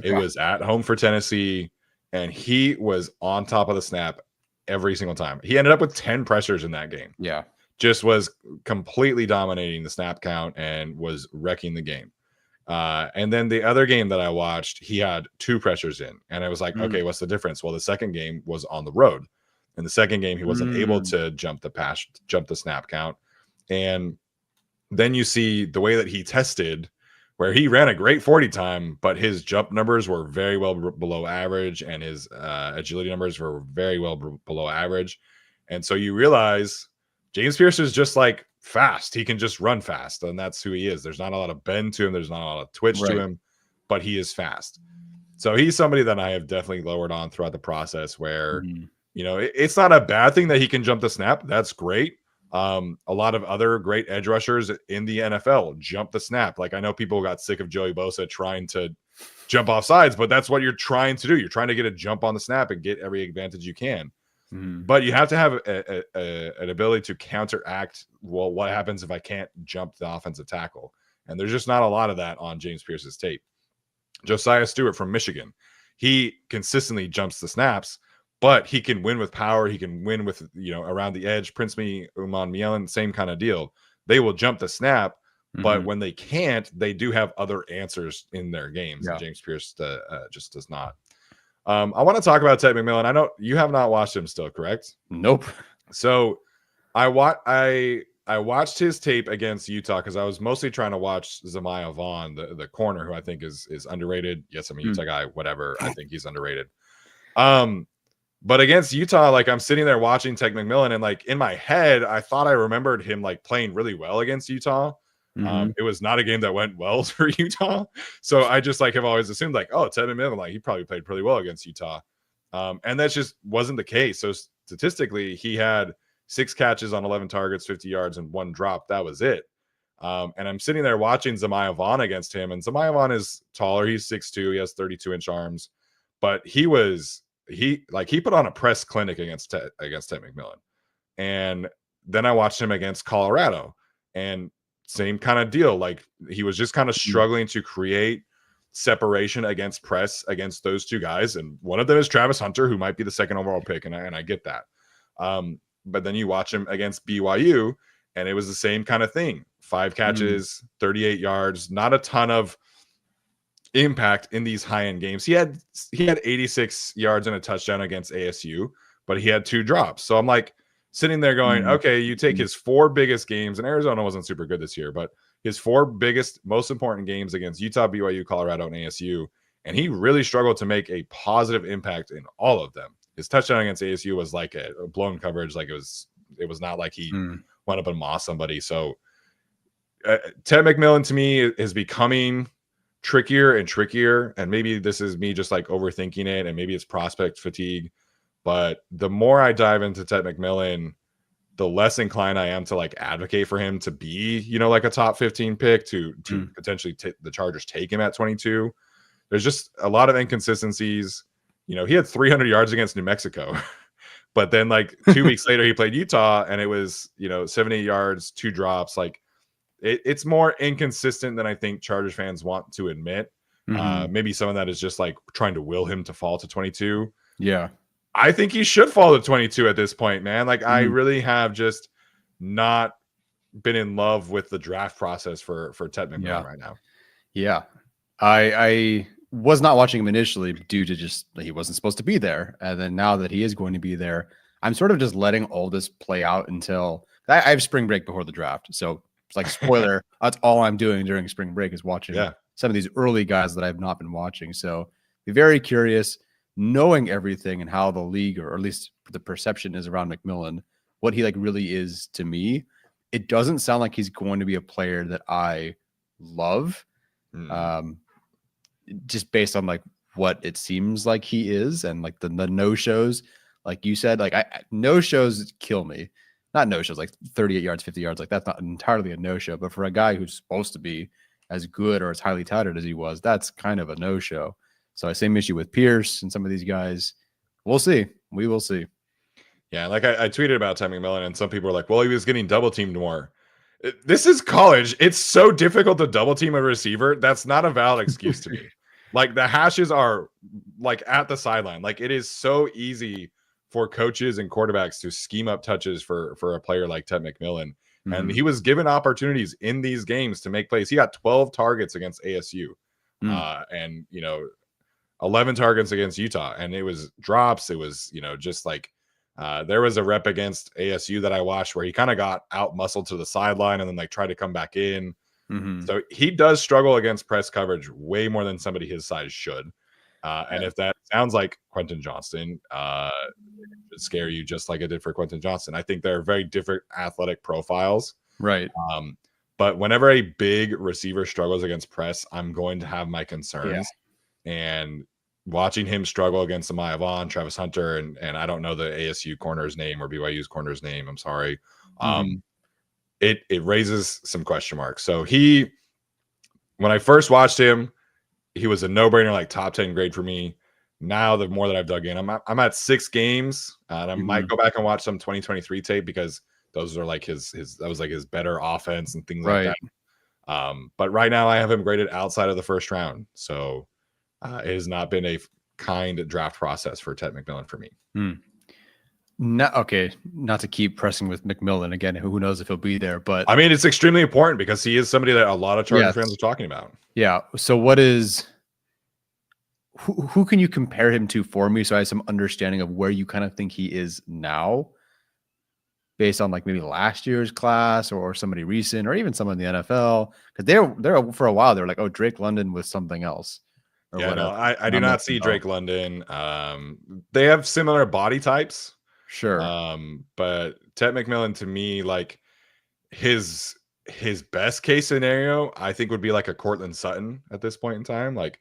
it was at home for Tennessee. And he was on top of the snap every single time. He ended up with 10 pressures in that game. Yeah. Just was completely dominating the snap count and was wrecking the game. And then the other game that I watched, he had 2 pressures in. And I was like, okay, what's the difference? Well, the second game was on the road. In the second game, he wasn't able to jump the snap count. And then you see the way that he tested, where he ran a great 40 time, but his jump numbers were very well below average, and his agility numbers were very well below average. And so you realize James Pierce is just like fast. He can just run fast, and that's who he is. There's not a lot of bend to him. There's not a lot of twitch to him, but he is fast. So he's somebody that I have definitely lowered on throughout the process where, it's not a bad thing that he can jump the snap. That's great. A lot of other great edge rushers in the NFL jump the snap. Like I know people got sick of Joey Bosa trying to jump off sides, but that's what you're trying to do. You're trying to get a jump on the snap and get every advantage you can. But you have to have an ability to counteract, well, what happens if I can't jump the offensive tackle? And there's just not a lot of that on James Pierce's tape. Josiah Stewart from Michigan, he consistently jumps the snaps, but he can win with power. He can win with, around the edge. Prince Uman Mielen, same kind of deal. They will jump the snap, but when they can't, they do have other answers in their games. Yeah. James Pierce just does not. I want to talk about Ted McMillan. I know you have not watched him still, correct? Nope. So I watched his tape against Utah because I was mostly trying to watch Zamiah Vaughn, the corner, who I think is underrated. Yes, I'm a Utah guy, whatever. I think he's underrated. But against Utah, like I'm sitting there watching Ted McMillan, and like in my head, I thought I remembered him like playing really well against Utah. It was not a game that went well for Utah. So I just like have always assumed like, oh, Ted McMillan, like he probably played pretty well against Utah. And that just wasn't the case. So statistically, he had 6 catches on 11 targets, 50 yards, and 1 drop. That was it. And I'm sitting there watching Zamiah Vaughn against him. And Zamiah Vaughn is taller. He's 6'2". He has 32-inch arms. But he put on a press clinic against Ted McMillan. And then I watched him against Colorado. And same kind of deal. Like he was just kind of struggling to create separation against press against those two guys. And one of them is Travis Hunter, who might be the second overall pick. And I get that. But then you watch him against BYU, and it was the same kind of thing. 5 catches, 38 yards, not a ton of impact in these high-end games. He had 86 yards and a touchdown against ASU, but he had 2 drops. So I'm like sitting there going, okay, you take his 4 biggest games, and Arizona wasn't super good this year, but his 4 biggest, most important games against Utah, BYU, Colorado, and ASU, and he really struggled to make a positive impact in all of them. His touchdown against ASU was like a blown coverage. Like it was not like he went up and mossed somebody. So Ted McMillan to me is becoming trickier and trickier. And maybe this is me just like overthinking it, and maybe it's prospect fatigue. But the more I dive into Ted McMillan, the less inclined I am to like advocate for him to be, like a top 15 pick to potentially the Chargers take him at 22. There's just a lot of inconsistencies. He had 300 yards against New Mexico, but then like 2 weeks later he played Utah and it was, 78 yards, 2 drops. Like it's more inconsistent than I think Chargers fans want to admit. Maybe some of that is just like trying to will him to fall to 22. Yeah. I think he should fall to 22 at this point, man. Like I really have just not been in love with the draft process for Ted McMillan right now. Yeah. I was not watching him initially due to just he wasn't supposed to be there. And then now that he is going to be there, I'm sort of just letting all this play out until I have spring break before the draft. So it's like spoiler, that's all I'm doing during spring break is watching some of these early guys that I've not been watching. So be very curious, knowing everything and how the league, or at least the perception is around McMillan, what he like really is to me. It doesn't sound like he's going to be a player that I love. Just based on like what it seems like he is, and like the no-shows, like you said, like no-shows kill me. Not no-shows like 38 yards, 50 yards, like that's not entirely a no-show, but for a guy who's supposed to be as good or as highly touted as he was, that's kind of a no-show. So same issue with Pierce and some of these guys. We'll see. We will see. Yeah, like I tweeted about Ted McMillan, and some people were like, well, he was getting double teamed more. This is college. It's so difficult to double team a receiver. That's not a valid excuse to me. Like the hashes are like at the sideline. Like it is so easy for coaches and quarterbacks to scheme up touches for a player like Ted McMillan. And he was given opportunities in these games to make plays. He got 12 targets against ASU and, 11 targets against Utah. And it was drops. It was, just like there was a rep against ASU that I watched where he kind of got out muscled to the sideline and then like tried to come back in. So he does struggle against press coverage way more than somebody his size should. And if that sounds like Quentin Johnston, it should scare you just like it did for Quentin Johnston. I think they're very different athletic profiles. Right. But whenever a big receiver struggles against press, I'm going to have my concerns. And watching him struggle against Amaya Vaughn, Travis Hunter, and I don't know the ASU corner's name or BYU's corner's name. I'm sorry. It raises some question marks. So when I first watched him, he was a no-brainer, like top 10 grade for me. Now, the more that I've dug in, I'm at 6 games, and I might go back and watch some 2023 tape because those are like that was like his better offense and things like that. But right now, I have him graded outside of the first round. So it has not been a kind draft process for Ted McMillan for me. No, okay, not to keep pressing with McMillan again. Who knows if he'll be there? But I mean, it's extremely important because he is somebody that a lot of Chargers fans are talking about. Yeah. So what is who can you compare him to for me? So I have some understanding of where you kind of think he is now, based on like maybe last year's class or somebody recent or even someone in the NFL. Because they're for a while they're like, oh, Drake London was something else. Yeah, no, I do not see Drake London. They have similar body types. Sure. But Ted McMillan to me, like his best case scenario, I think would be like a Cortland Sutton at this point in time. Like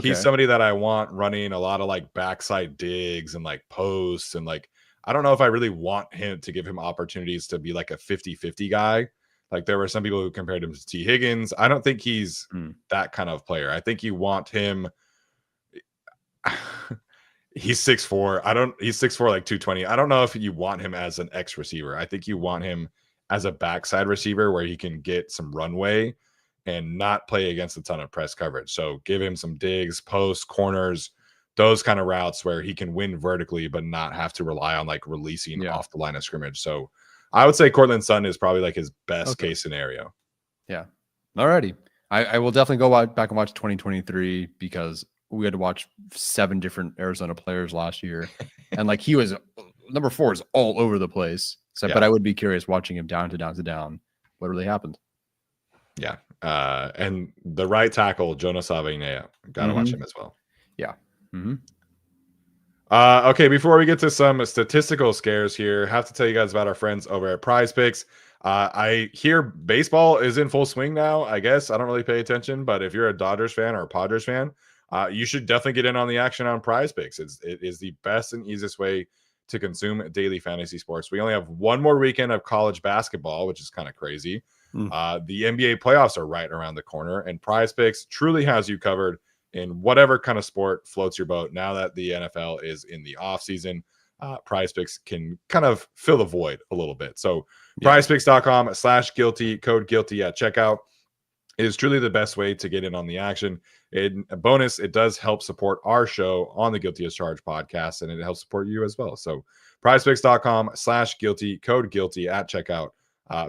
he's somebody that I want running a lot of like backside digs and like posts. And like, I don't know if I really want him to give him opportunities to be like a 50-50 guy. Like there were some people who compared him to T. Higgins. I don't think he's that kind of player. I think you want him. He's 6'4". He's 6'4", like 220. I don't know if you want him as an X receiver. I think you want him as a backside receiver where he can get some runway and not play against a ton of press coverage. So give him some digs, posts, corners, those kind of routes where he can win vertically, but not have to rely on like releasing off the line of scrimmage. So I would say Cortland Sutton is probably like his best case scenario. Yeah. Alrighty. I will definitely go back and watch 2023 because we had to watch 7 different Arizona players last year. And like he was number 4 is all over the place. So, but I would be curious watching him down to down. What really happened? Yeah. And the right tackle, Jonas Avenea. Gotta watch him as well. Yeah. Okay, before we get to some statistical scares here, have to tell you guys about our friends over at Prize Picks. I hear baseball is in full swing now. I guess I don't really pay attention, but if you're a Dodgers fan or a Padres fan, you should definitely get in on the action on Prize Picks. It is the best and easiest way to consume daily fantasy sports. We only have one more weekend of college basketball, which is kind of crazy. The NBA playoffs are right around the corner, and Prize Picks truly has you covered in whatever kind of sport floats your boat. Now that the NFL is in the off season, Prize Picks can kind of fill the void a little bit. So prizepicks.com/guilty, code guilty at checkout is truly the best way to get in on the action. In a bonus, it does help support our show on the Guilty as Charged podcast, and it helps support you as well. So prizepicks.com/guilty, code guilty at checkout.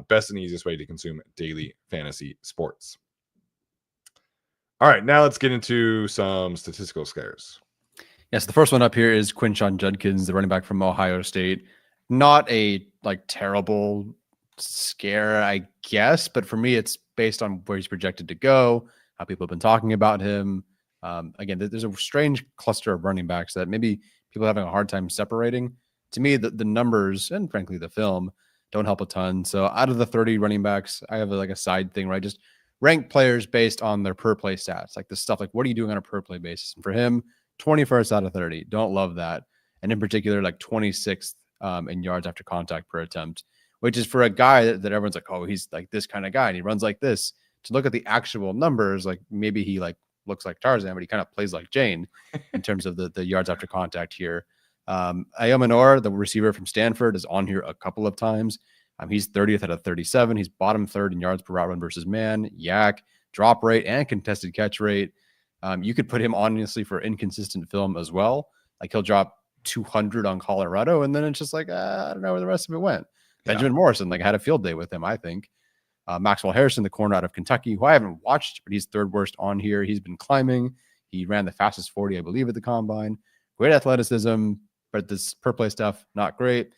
Best and easiest way to consume daily fantasy sports. All right, now let's get into some statistical scares. Yes, the first one up here is Quinshon Judkins, the running back from Ohio State. Not a like terrible scare, I guess, but for me, it's based on where he's projected to go, how people have been talking about him. Again, there's a strange cluster of running backs that maybe people are having a hard time separating. To me, the numbers and frankly the film don't help a ton. So out of the 30 running backs, I have like a side thing where I just rank players based on their per play stats, like the stuff like what are you doing on a per play basis? And for him, 21st out of 30. Don't love that. And in particular, like 26th in yards after contact per attempt, which is for a guy that everyone's like, oh, he's like this kind of guy and he runs like this. To look at the actual numbers, like maybe he like looks like Tarzan, but he kind of plays like Jane in terms of the yards after contact here. Ayomanor, the receiver from Stanford, is on here a couple of times. He's 30th out of 37. He's bottom 3rd in yards per route run versus man, yak, drop rate, and contested catch rate. You could put him honestly for inconsistent film as well. Like he'll drop 200 on Colorado, and then it's just like, I don't know where the rest of it went. Benjamin Morrison, like had a field day with him, I think. Maxwell Harrison, the corner out of Kentucky, who I haven't watched, but he's 3rd worst on here. He's been climbing. He ran the fastest 40, I believe, at the combine. Great athleticism, but this per play stuff, not great.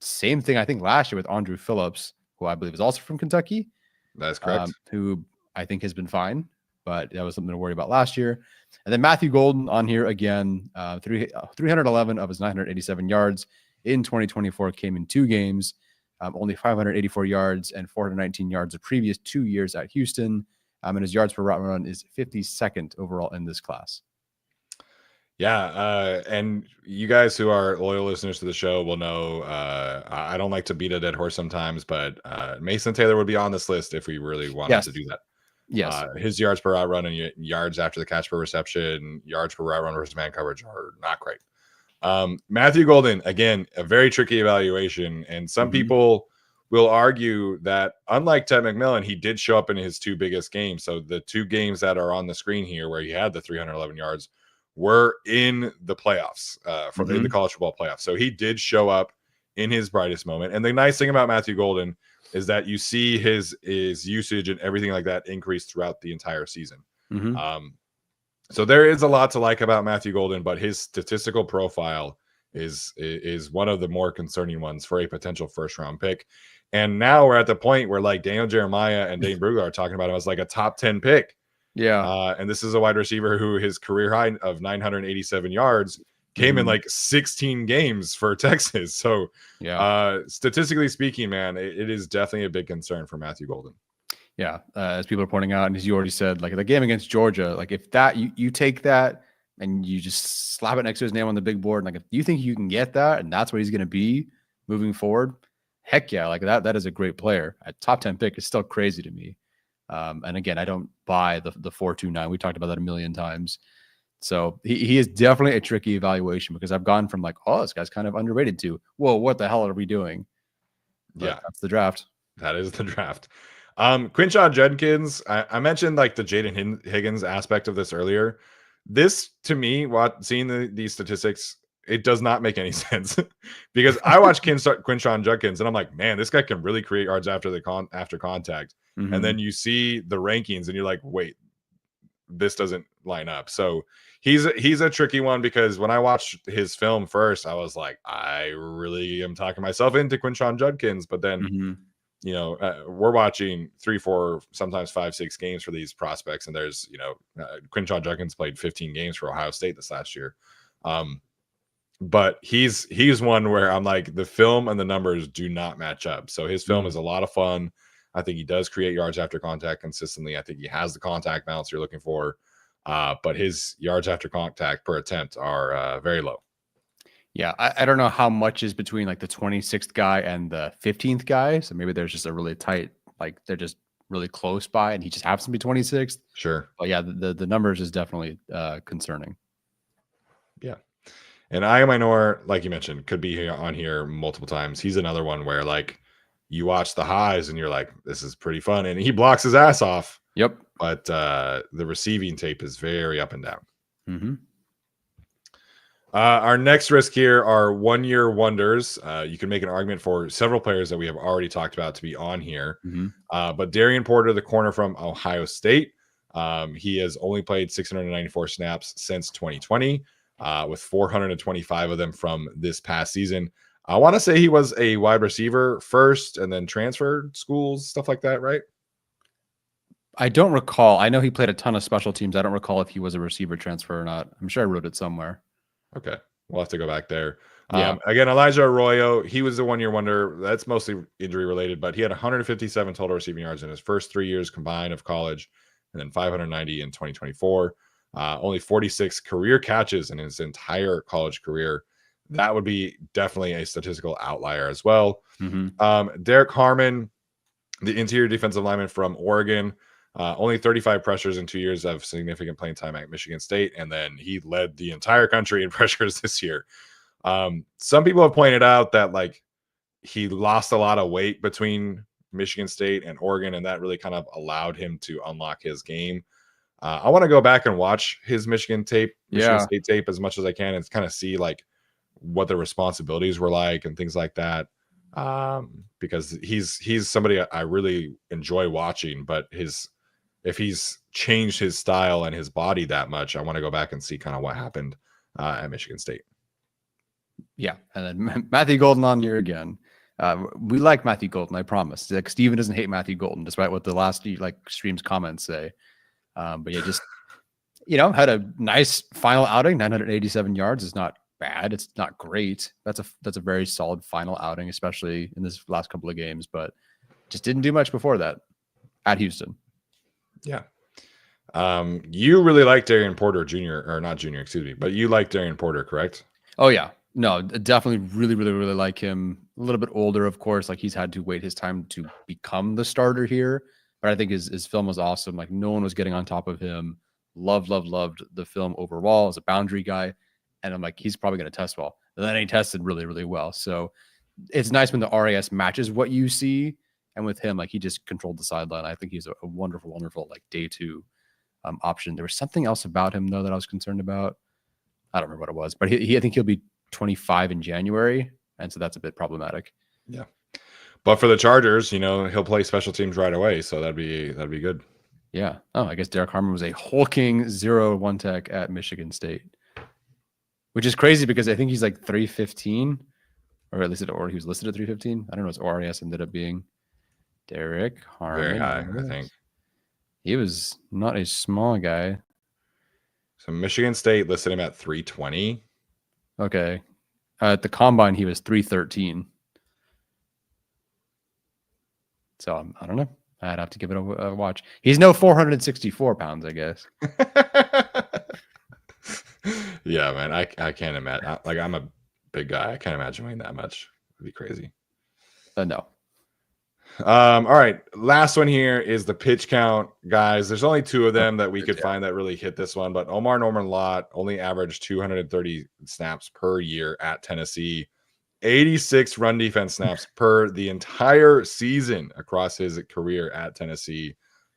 Same thing, I think, last year with Andrew Phillips, who I believe is also from Kentucky. That's correct. Who I think has been fine, but that was something to worry about last year. And then Matthew Golden on here again, 311 of his 987 yards in 2024 came in 2 games, only 584 yards and 419 yards the previous 2 years at Houston. And his yards per route run is 52nd overall in this class. Yeah, and you guys who are loyal listeners to the show will know I don't like to beat a dead horse sometimes, but Mason Taylor would be on this list if we really wanted to do that. Yes. His yards per route run and yards after the catch per reception, yards per route run versus man coverage are not great. Matthew Golden, again, a very tricky evaluation, and some people will argue that unlike Ted McMillan, he did show up in his 2 biggest games. So the 2 games that are on the screen here where he had the 311 yards were in the playoffs, in the college football playoffs. So he did show up in his brightest moment. And the nice thing about Matthew Golden is that you see his usage and everything like that increase throughout the entire season. So there is a lot to like about Matthew Golden, but his statistical profile is one of the more concerning ones for a potential 1st round pick. And now we're at the point where like Daniel Jeremiah and Dane Brugler are talking about him as like a top 10 pick. Yeah. And this is a wide receiver who his career high of 987 yards came in like 16 games for Texas. So statistically speaking, man, it is definitely a big concern for Matthew Golden. Yeah. As people are pointing out, and as you already said, like the game against Georgia, like if that you take that and you just slap it next to his name on the big board, like if you think you can get that and that's what he's going to be moving forward, heck yeah, like that is a great player. A top 10 pick is still crazy to me. And again, I don't buy the 4.29. We talked about that a million times. So he is definitely a tricky evaluation because I've gone from like, oh, this guy's kind of underrated to, whoa, what the hell are we doing? But that's the draft. That is the draft. Quinshawn Judkins, I mentioned like the Jaden Higgins aspect of this earlier. This to me, seeing these statistics, it does not make any sense because I watch Quinshawn Judkins and I'm like, man, this guy can really create yards after after contact. And then you see the rankings and you're like, wait, this doesn't line up. So he's a tricky one because when I watched his film first, I was like, I really am talking myself into Quinshawn Judkins, but then we're watching 3, 4, sometimes 5, 6 games for these prospects, and there's Quinshawn Judkins played 15 games for Ohio State this last year. But he's one where I'm like, the film and the numbers do not match up. So his film is a lot of fun. I think he does create yards after contact consistently. I think he has the contact balance you're looking for. But his yards after contact per attempt are very low. Yeah, I don't know how much is between like the 26th guy and the 15th guy. So maybe there's just a really tight, like they're just really close by and he just happens to be 26th. Sure. But yeah, the numbers is definitely concerning. Yeah. And Minor, like you mentioned, could be on here multiple times. He's another one where like you watch the highs and you're like, this is pretty fun. And he blocks his ass off. Yep. But the receiving tape is very up and down. Mm-hmm. Our next risk here are 1-year wonders. You can make an argument for several players that we have already talked about to be on here. But Darian Porter, the corner from Ohio State, he has only played 694 snaps since 2020, with 425 of them from this past season. I want to say he was a wide receiver first and then transferred schools, stuff like that, right? I don't recall. I know he played a ton of special teams. I don't recall if he was a receiver transfer or not. I'm sure I wrote it somewhere. Okay. We'll have to go back there. Yeah. Again, Elijah Arroyo, he was the 1-year wonder. That's mostly injury related, but he had 157 total receiving yards in his first 3 years combined of college, and then 590 in 2024. Only 46 career catches in his entire college career. That would be definitely a statistical outlier as well. Derek Harmon, the interior defensive lineman from Oregon, only 35 pressures in 2 years of significant playing time at Michigan State, and then he led the entire country in pressures this year. Some people have pointed out that like he lost a lot of weight between Michigan State and Oregon, and that really kind of allowed him to unlock his game. I want to go back and watch his Michigan State tape as much as I can and kind of see like what the responsibilities were like and things like that. Because he's somebody I really enjoy watching, but if he's changed his style and his body that much, I want to go back and see kind of what happened at Michigan State. Yeah. And then Matthew Golden on here again. We like Matthew Golden, I promise. Like Steven doesn't hate Matthew Golden, despite what the last like stream's comments say. But yeah, just had a nice final outing. 987 yards is not bad. It's not great. That's a very solid final outing, especially in this last couple of games, but just didn't do much before that at Houston. Yeah. You really like Darian Porter Jr., or not Jr., excuse me, but you like Darian Porter, correct? Oh yeah. No, definitely really, really, really like him. A little bit older, of course, like he's had to wait his time to become the starter here, but I think his film was awesome. Like no one was getting on top of him. Loved the film overall as a boundary guy. And I'm like, he's probably going to test well. And then he tested really, really well. So it's nice when the RAS matches what you see. And with him, like he just controlled the sideline. I think he's a wonderful, wonderful like day 2 option. There was something else about him though that I was concerned about. I don't remember what it was, but I think he'll be 25 in January, and so that's a bit problematic. Yeah, but for the Chargers, he'll play special teams right away, so that'd be good. Yeah. Oh, I guess Derek Harmon was a hulking 0-1 tech at Michigan State, which is crazy because I think he's like 315, or at least he was listed at 315. I don't know what his ORAS ended up being. Derek Harmon. Very high, I think. He was not a small guy. So Michigan State listed him at 320. Okay. At the combine, he was 313. So I don't know. I'd have to give it a watch. He's no 464 pounds, I guess. Yeah, man. I can't imagine. Like I'm a big guy. I can't imagine weighing that much. It'd be crazy. No. All right. Last one here is the pitch count, guys. There's only 2 of them that we could find that really hit this one, but Omar Norman Lott only averaged 230 snaps per year at Tennessee. 86 run defense snaps per the entire season across his career at Tennessee.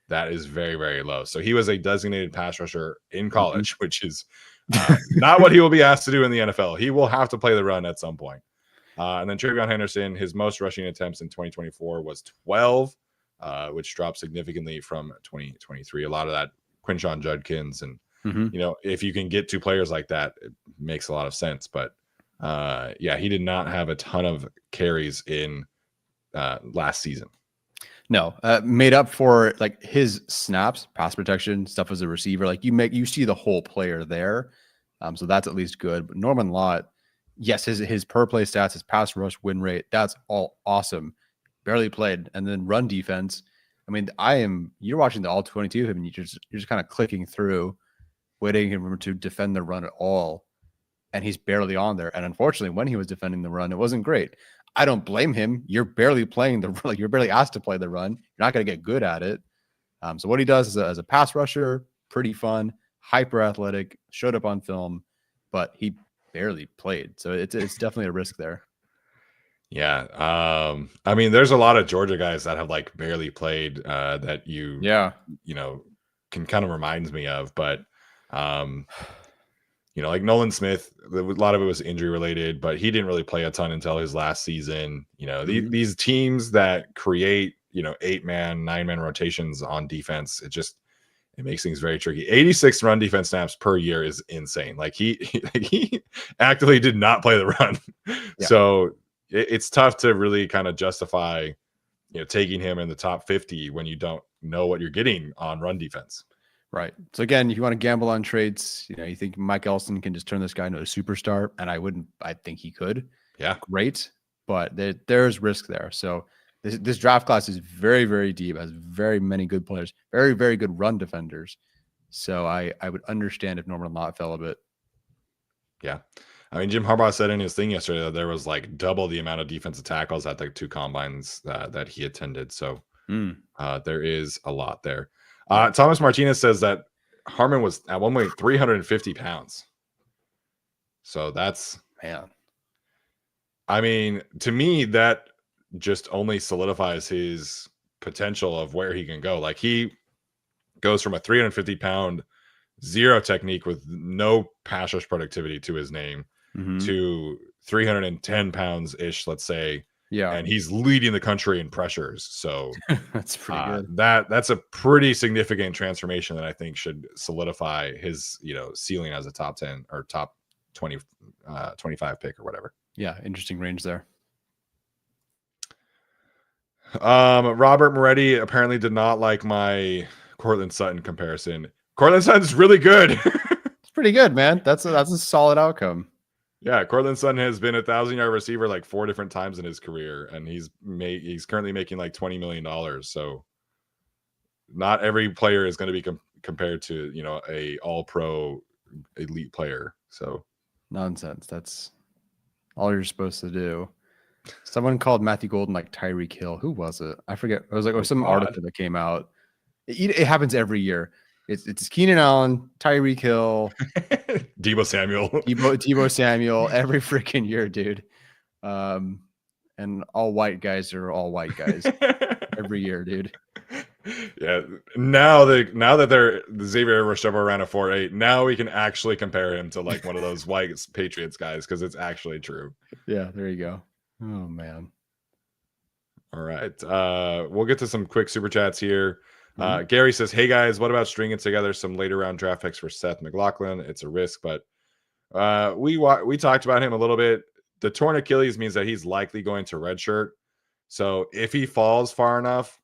That is very, very low. So he was a designated pass rusher in college, which is not what he will be asked to do in the NFL. He will have to play the run at some point. And then Travion Henderson, his most rushing attempts in 2024 was 12, which dropped significantly from 2023. A lot of that Quinshon Judkins. And, you know, if you can get two players like that, it makes a lot of sense. But yeah, he did not have a ton of carries in last season. No, made up for like his snaps, pass protection, stuff as a receiver. Like you see the whole player there. So that's at least good. But Norman Lott, yes, his per play stats, his pass rush win rate, that's all awesome. Barely played. And then run defense. I mean, you're watching the all 22 of him and you're just kind of clicking through, waiting for him to defend the run at all. And he's barely on there. And unfortunately, when he was defending the run, it wasn't great. I don't blame him. You're barely playing the run. You're barely asked to play the run. You're not going to get good at it. So what he does as a pass rusher, pretty fun, hyper athletic, showed up on film, but he barely played. So it's definitely a risk there. Yeah. I mean, there's a lot of Georgia guys that have like barely played that you know, can kind of reminds me of, but you know, like Nolan Smith, a lot of it was injury related, but he didn't really play a ton until his last season. You know, these teams that create, you know, 8-man, 9-man rotations on defense, it makes things very tricky. 86 run defense snaps per year is insane. Like he actively did not play the run. Yeah. So it's tough to really kind of justify, you know, taking him in the top 50 when you don't know what you're getting on run defense. Right. So again, if you want to gamble on trades, you know, you think Mike Elston can just turn this guy into a superstar, and I think he could. Yeah. Great. But there's risk there. So this draft class is very, very deep, has very many good players, very, very good run defenders. So I would understand if Norman Lott fell a bit. Yeah. I mean, Jim Harbaugh said in his thing yesterday that there was like double the amount of defensive tackles at the two combines that he attended. So there is a lot there. Thomas Martinez says that Harmon was at one point 350 pounds. So that's, man. I mean, to me, that just only solidifies his potential of where he can go. Like he goes from a 350-pound zero technique with no pass rush productivity to his name to 310 pounds ish, let's say. Yeah, and he's leading the country in pressures. So that's pretty good. That's a pretty significant transformation that I think should solidify his, you know, ceiling as a top 10 or top 20, 25 pick or whatever. Yeah, interesting range there. Robert Moretti apparently did not like my Cortland Sutton comparison. Cortland Sutton's really good. It's pretty good, man. That's a solid outcome. Yeah, Cortland Sutton has been 1,000-yard receiver like 4 different times in his career, and he's currently making like $20 million. So not every player is going to be compared to, you know, a all-pro elite player. So nonsense. That's all you're supposed to do. Someone called Matthew Golden like Tyreek Hill. Who was it? I forget. It was like some article that came out. It happens every year. It's Keenan Allen, Tyreek Hill, Deebo Samuel every freaking year, dude. And all white guys are all white guys every year, dude. Yeah. Now that they're Xavier Restrepo ran a 4.8, now we can actually compare him to like one of those white Patriots guys because it's actually true. Yeah, there you go. Oh man. All right. We'll get to some quick super chats here. Gary says, hey guys, what about stringing together some later round draft picks for Seth McLaughlin? It's a risk, but we talked about him a little bit. The torn Achilles means that he's likely going to redshirt. So if he falls far enough,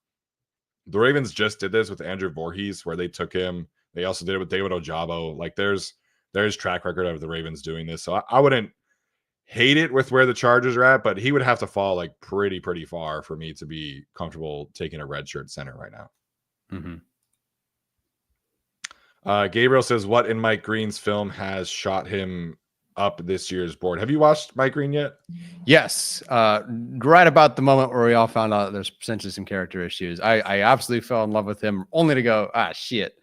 the Ravens just did this with Andrew Voorhees, where they took him. They also did it with David Ojabo. Like there's track record of the Ravens doing this. So I wouldn't hate it with where the Chargers are at, but he would have to fall like pretty far for me to be comfortable taking a redshirt center right now. Gabriel says, what in Mike Green's film has shot him up this year's board? Have you watched Mike Green yet? Yes. Right about the moment where we all found out there's potentially some character issues. I absolutely fell in love with him only to go, shit.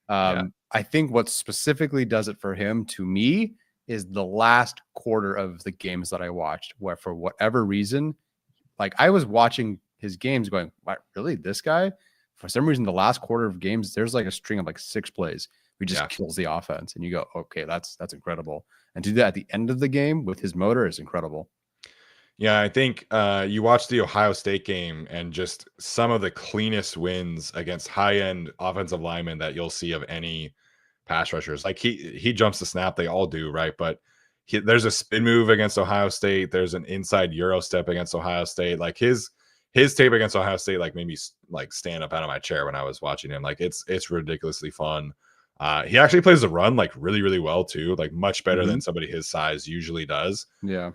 I think what specifically does it for him to me is the last quarter of the games that I watched, where for whatever reason, like I was watching his games going, what, really? This guy? For some reason, the last quarter of games, there's like a string of like 6 plays. He just kills the offense. And you go, okay, that's incredible. And to do that at the end of the game with his motor is incredible. Yeah, I think you watch the Ohio State game and just some of the cleanest wins against high-end offensive linemen that you'll see of any pass rushers. Like he jumps the snap, they all do, right? But there's a spin move against Ohio State. There's an inside Euro step against Ohio State. Like his tape against Ohio State like made me like stand up out of my chair when I was watching him. Like it's ridiculously fun. He actually plays the run like really, really well too, like much better than somebody his size usually does. Yeah.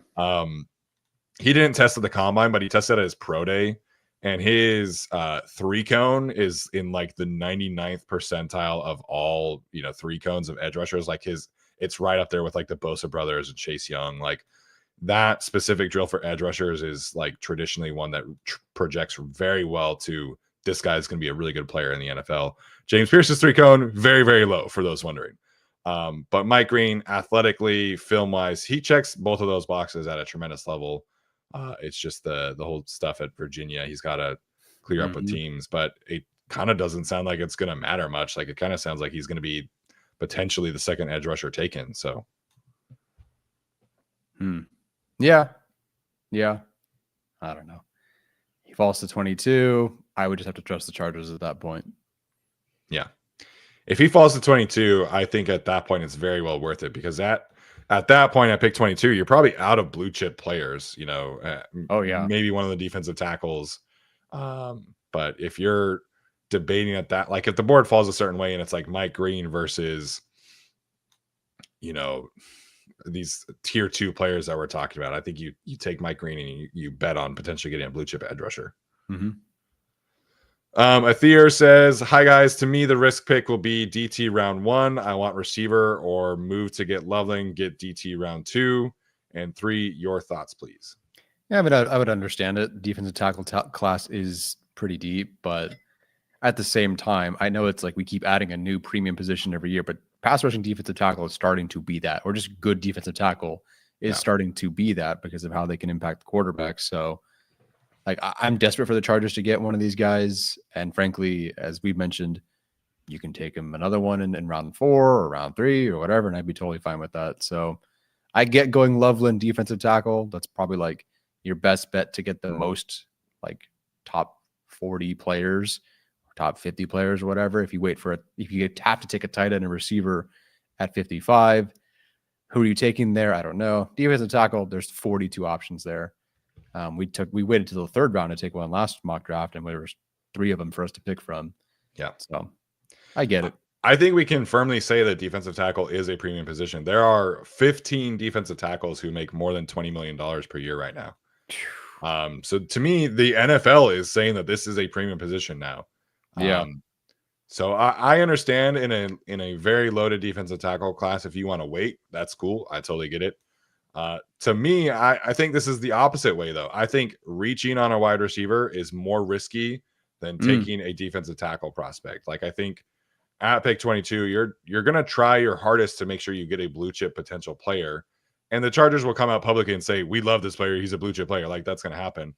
He didn't test at the combine, but he tested at his pro day, and his 3-cone is in like the 99th percentile of all 3-cones of edge rushers. Like it's right up there with like the Bosa brothers and Chase Young. Like that specific drill for edge rushers is like traditionally one that projects very well to this guy's going to be a really good player in the NFL. James Pierce's 3-cone, very, very low for those wondering. But Mike Green, athletically, film-wise, he checks both of those boxes at a tremendous level. It's just the whole stuff at Virginia. He's got to clear up with teams, but it kind of doesn't sound like it's going to matter much. Like it kind of sounds like he's going to be potentially the second edge rusher taken. So, yeah, I don't know. He falls to 22. I would just have to trust the Chargers at that point. Yeah, if he falls to 22, I think at that point it's very well worth it because at that point, at pick 22, you're probably out of blue chip players, maybe one of the defensive tackles. But if you're debating at that, like if the board falls a certain way and it's like Mike Green versus, these tier 2 players that we're talking about, I think you take Mike Green and you bet on potentially getting a blue chip edge rusher. Athier says, hi guys, to me the risk pick will be DT round 1. I want receiver or move to get Loveland, get DT round 2 and 3. Your thoughts, please. Yeah, but I would understand it. Defensive tackle class is pretty deep, but at the same time, I know it's like we keep adding a new premium position every year, but pass rushing defensive tackle is starting to be that, or just good defensive tackle is starting to be that because of how they can impact the quarterback. So like I'm desperate for the Chargers to get one of these guys. And frankly, as we've mentioned, you can take him another one in round 4 or round 3 or whatever. And I'd be totally fine with that. So I get going Loveland defensive tackle. That's probably like your best bet to get the most like top 40 players or top 50 players or whatever. If you wait for it, if you have to take a tight end and receiver at 55, who are you taking there? I don't know. Defensive tackle, there's 42 options there. We waited till the 3rd round to take one last mock draft, and there were 3 of them for us to pick from. Yeah. So I get it. I think we can firmly say that defensive tackle is a premium position. There are 15 defensive tackles who make more than $20 million per year right now. So to me, the NFL is saying that this is a premium position now. Yeah. So I understand in a very loaded defensive tackle class, if you want to wait, that's cool. I totally get it. To me, I think this is the opposite way, though. I think reaching on a wide receiver is more risky than taking a defensive tackle prospect. Like I think at pick 22, you're going to try your hardest to make sure you get a blue chip potential player. And the Chargers will come out publicly and say, we love this player. He's a blue chip player. Like that's going to happen.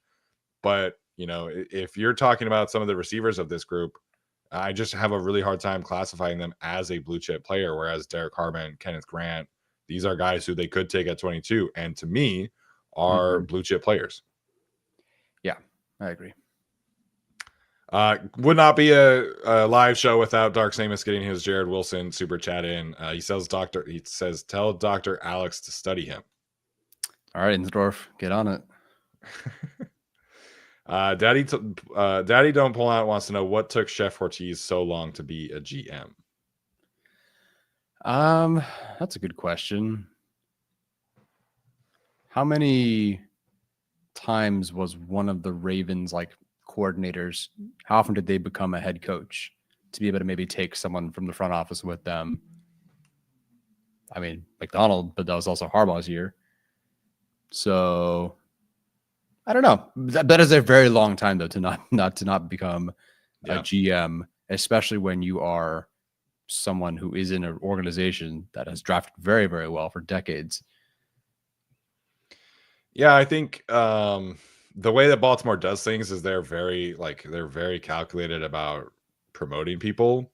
But, if you're talking about some of the receivers of this group, I just have a really hard time classifying them as a blue chip player. Whereas Derek Harmon, Kenneth Grant, these are guys who they could take at 22. And to me are blue chip players. Yeah, I agree. Would not be a live show without Dark Samus getting his Jared Wilson super chat in. He says, tell Dr. Alex to study him. All right, Insdorf, get on it. Daddy Don't Pull Out wants to know what took Chef Ortiz so long to be a GM. That's a good question. How many times was one of the Ravens coordinators? How often did they become a head coach to be able to maybe take someone from the front office with them? I mean, McDonald, but that was also Harbaugh's year. So I don't know. That is a very long time though to not become a GM, especially when you are someone who is in an organization that has drafted very, very well for decades. Yeah, I think the way that Baltimore does things is they're very calculated about promoting people.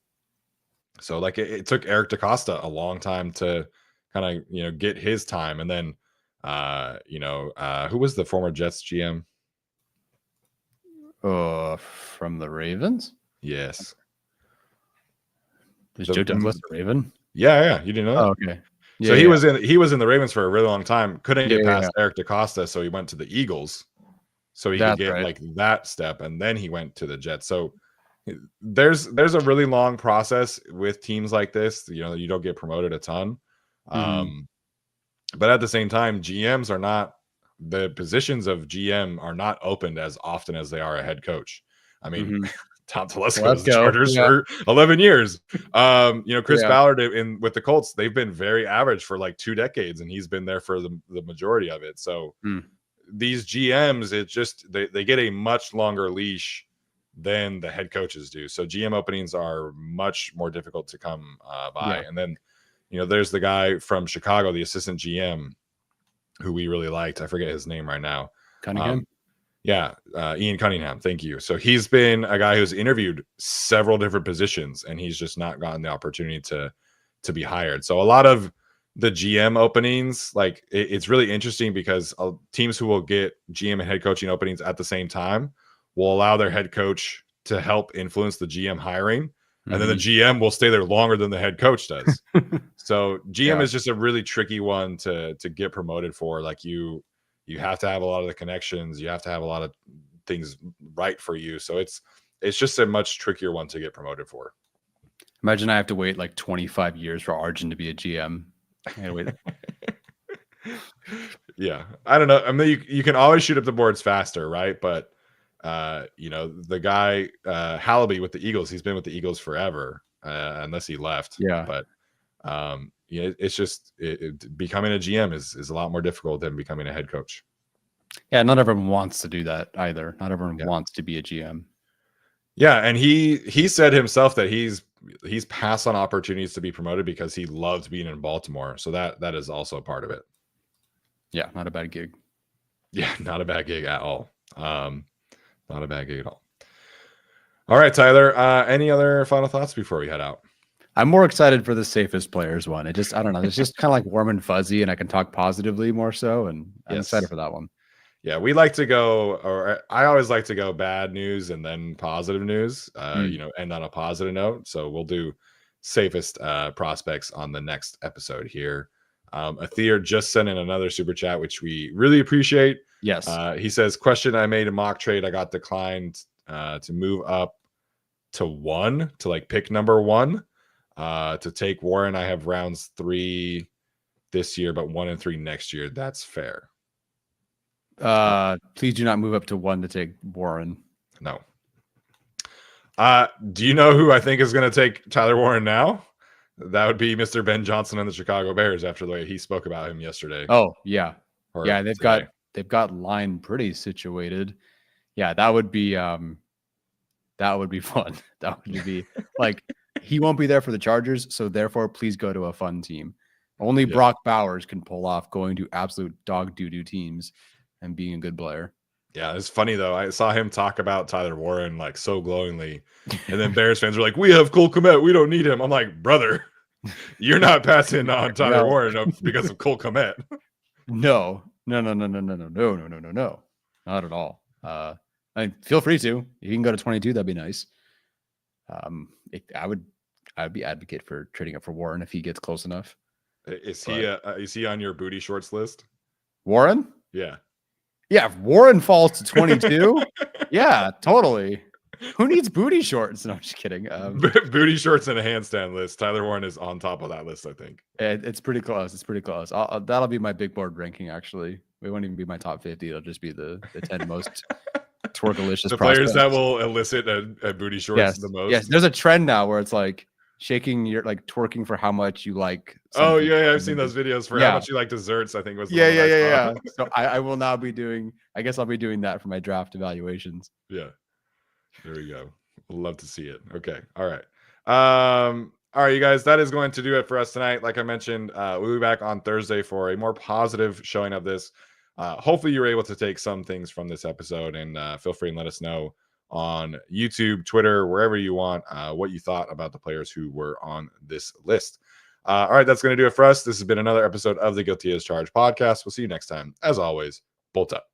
So like it took Eric DaCosta a long time to kind of get his time, and then who was the former Jets GM? From the Ravens? Yes. Is Joe Douglas a Raven? Yeah, you didn't know that? Oh, okay. Yeah, So he was in the Ravens for a really long time. Couldn't get past Eric DaCosta, so he went to the Eagles, so he could get like that step, and then he went to the Jets. So there's a really long process with teams like this. You don't get promoted a ton, but at the same time, GMs are not the positions of GM are not opened as often as they are a head coach. I mean, Tom Telesco was the Chargers for 11 years. Chris Ballard with the Colts, they've been very average for like 2 decades, and he's been there for the majority of it. So these GMs, it's just they get a much longer leash than the head coaches do. So GM openings are much more difficult to come by. And then, there's the guy from Chicago, the assistant GM, who we really liked. I forget his name right now. Cunningham. Ian Cunningham. Thank you. So he's been a guy who's interviewed several different positions, and he's just not gotten the opportunity to be hired. So a lot of the GM openings, like it's really interesting because teams who will get GM and head coaching openings at the same time will allow their head coach to help influence the GM hiring. And then the GM will stay there longer than the head coach does. So GM is just a really tricky one to get promoted for. Like you have to have a lot of the connections. You have to have a lot of things right for you. So it's just a much trickier one to get promoted for. Imagine I have to wait like 25 years for Arjun to be a GM. Yeah, I don't know. I mean, you can always shoot up the boards faster, right? But the guy Hallaby with the Eagles, he's been with the Eagles forever, unless he left. But it's just becoming a GM is a lot more difficult than becoming a head coach. Yeah, not everyone wants to do that either. Not everyone wants to be a GM. Yeah, and he said himself that he's passed on opportunities to be promoted because he loved being in Baltimore. So that is also a part of it. Yeah, not a bad gig. Yeah, not a bad gig at all. Not a bad gig at all. All right, Tyler. Any other final thoughts before we head out? I'm more excited for the safest players one. I don't know. It's just kind of like warm and fuzzy, and I can talk positively more so. And I'm excited for that one. Yeah, we like to go, or I always like to go bad news and then positive news, end on a positive note. So we'll do safest prospects on the next episode here. Athir just sent in another super chat, which we really appreciate. Yes. He says, question, I made a mock trade. I got declined to move up to 1 to like pick number 1 to take Warren. I have rounds 3 this year, but 1 and 3 next year. That's fair. Please do not move up to 1 to take Warren. No. Do you know who I think is going to take Tyler Warren now? That would be Mr. Ben Johnson and the Chicago Bears after the way he spoke about him yesterday. Oh, yeah. Yeah, they've got line pretty situated. Yeah, that would be fun. That would be like he won't be there for the Chargers, so therefore please go to a fun team. Only Brock Bowers can pull off going to absolute dog doo-doo teams and being a good player. Yeah, it's funny though. I saw him talk about Tyler Warren like so glowingly, and then Bears fans were like, "We have Cole Kmet. We don't need him." I'm like, brother, you're not passing on Tyler Warren because of Cole Kmet. No, not at all. I mean, feel free to. If you can go to 22, that'd be nice. I'd be advocate for trading up for Warren if he gets close enough. Is he on your booty shorts list? Warren? Yeah. Yeah, if Warren falls to 22, yeah, totally. Who needs booty shorts? No, I'm just kidding. Booty shorts and a handstand list. Tyler Warren is on top of that list, I think. It's pretty close. It's pretty close. That'll be my big board ranking, actually. It won't even be my top 50. It'll just be the 10 most twerkalicious the players that will elicit a booty shorts the most. Yes, there's a trend now where it's like shaking your twerking for how much you like. Oh yeah, I've seen those videos for how much you like desserts. I think was yeah. So I will now be doing. I guess I'll be doing that for my draft evaluations. Yeah, there we go. We'll love to see it. Okay, all right. All right, you guys, that is going to do it for us tonight. Like I mentioned, we'll be back on Thursday for a more positive showing of this. Hopefully, you were able to take some things from this episode, and feel free and let us know on YouTube, Twitter, wherever you want, what you thought about the players who were on this list. All right, that's going to do it for us. This has been another episode of the Guilty as Charged podcast. We'll see you next time. As always, bolt up.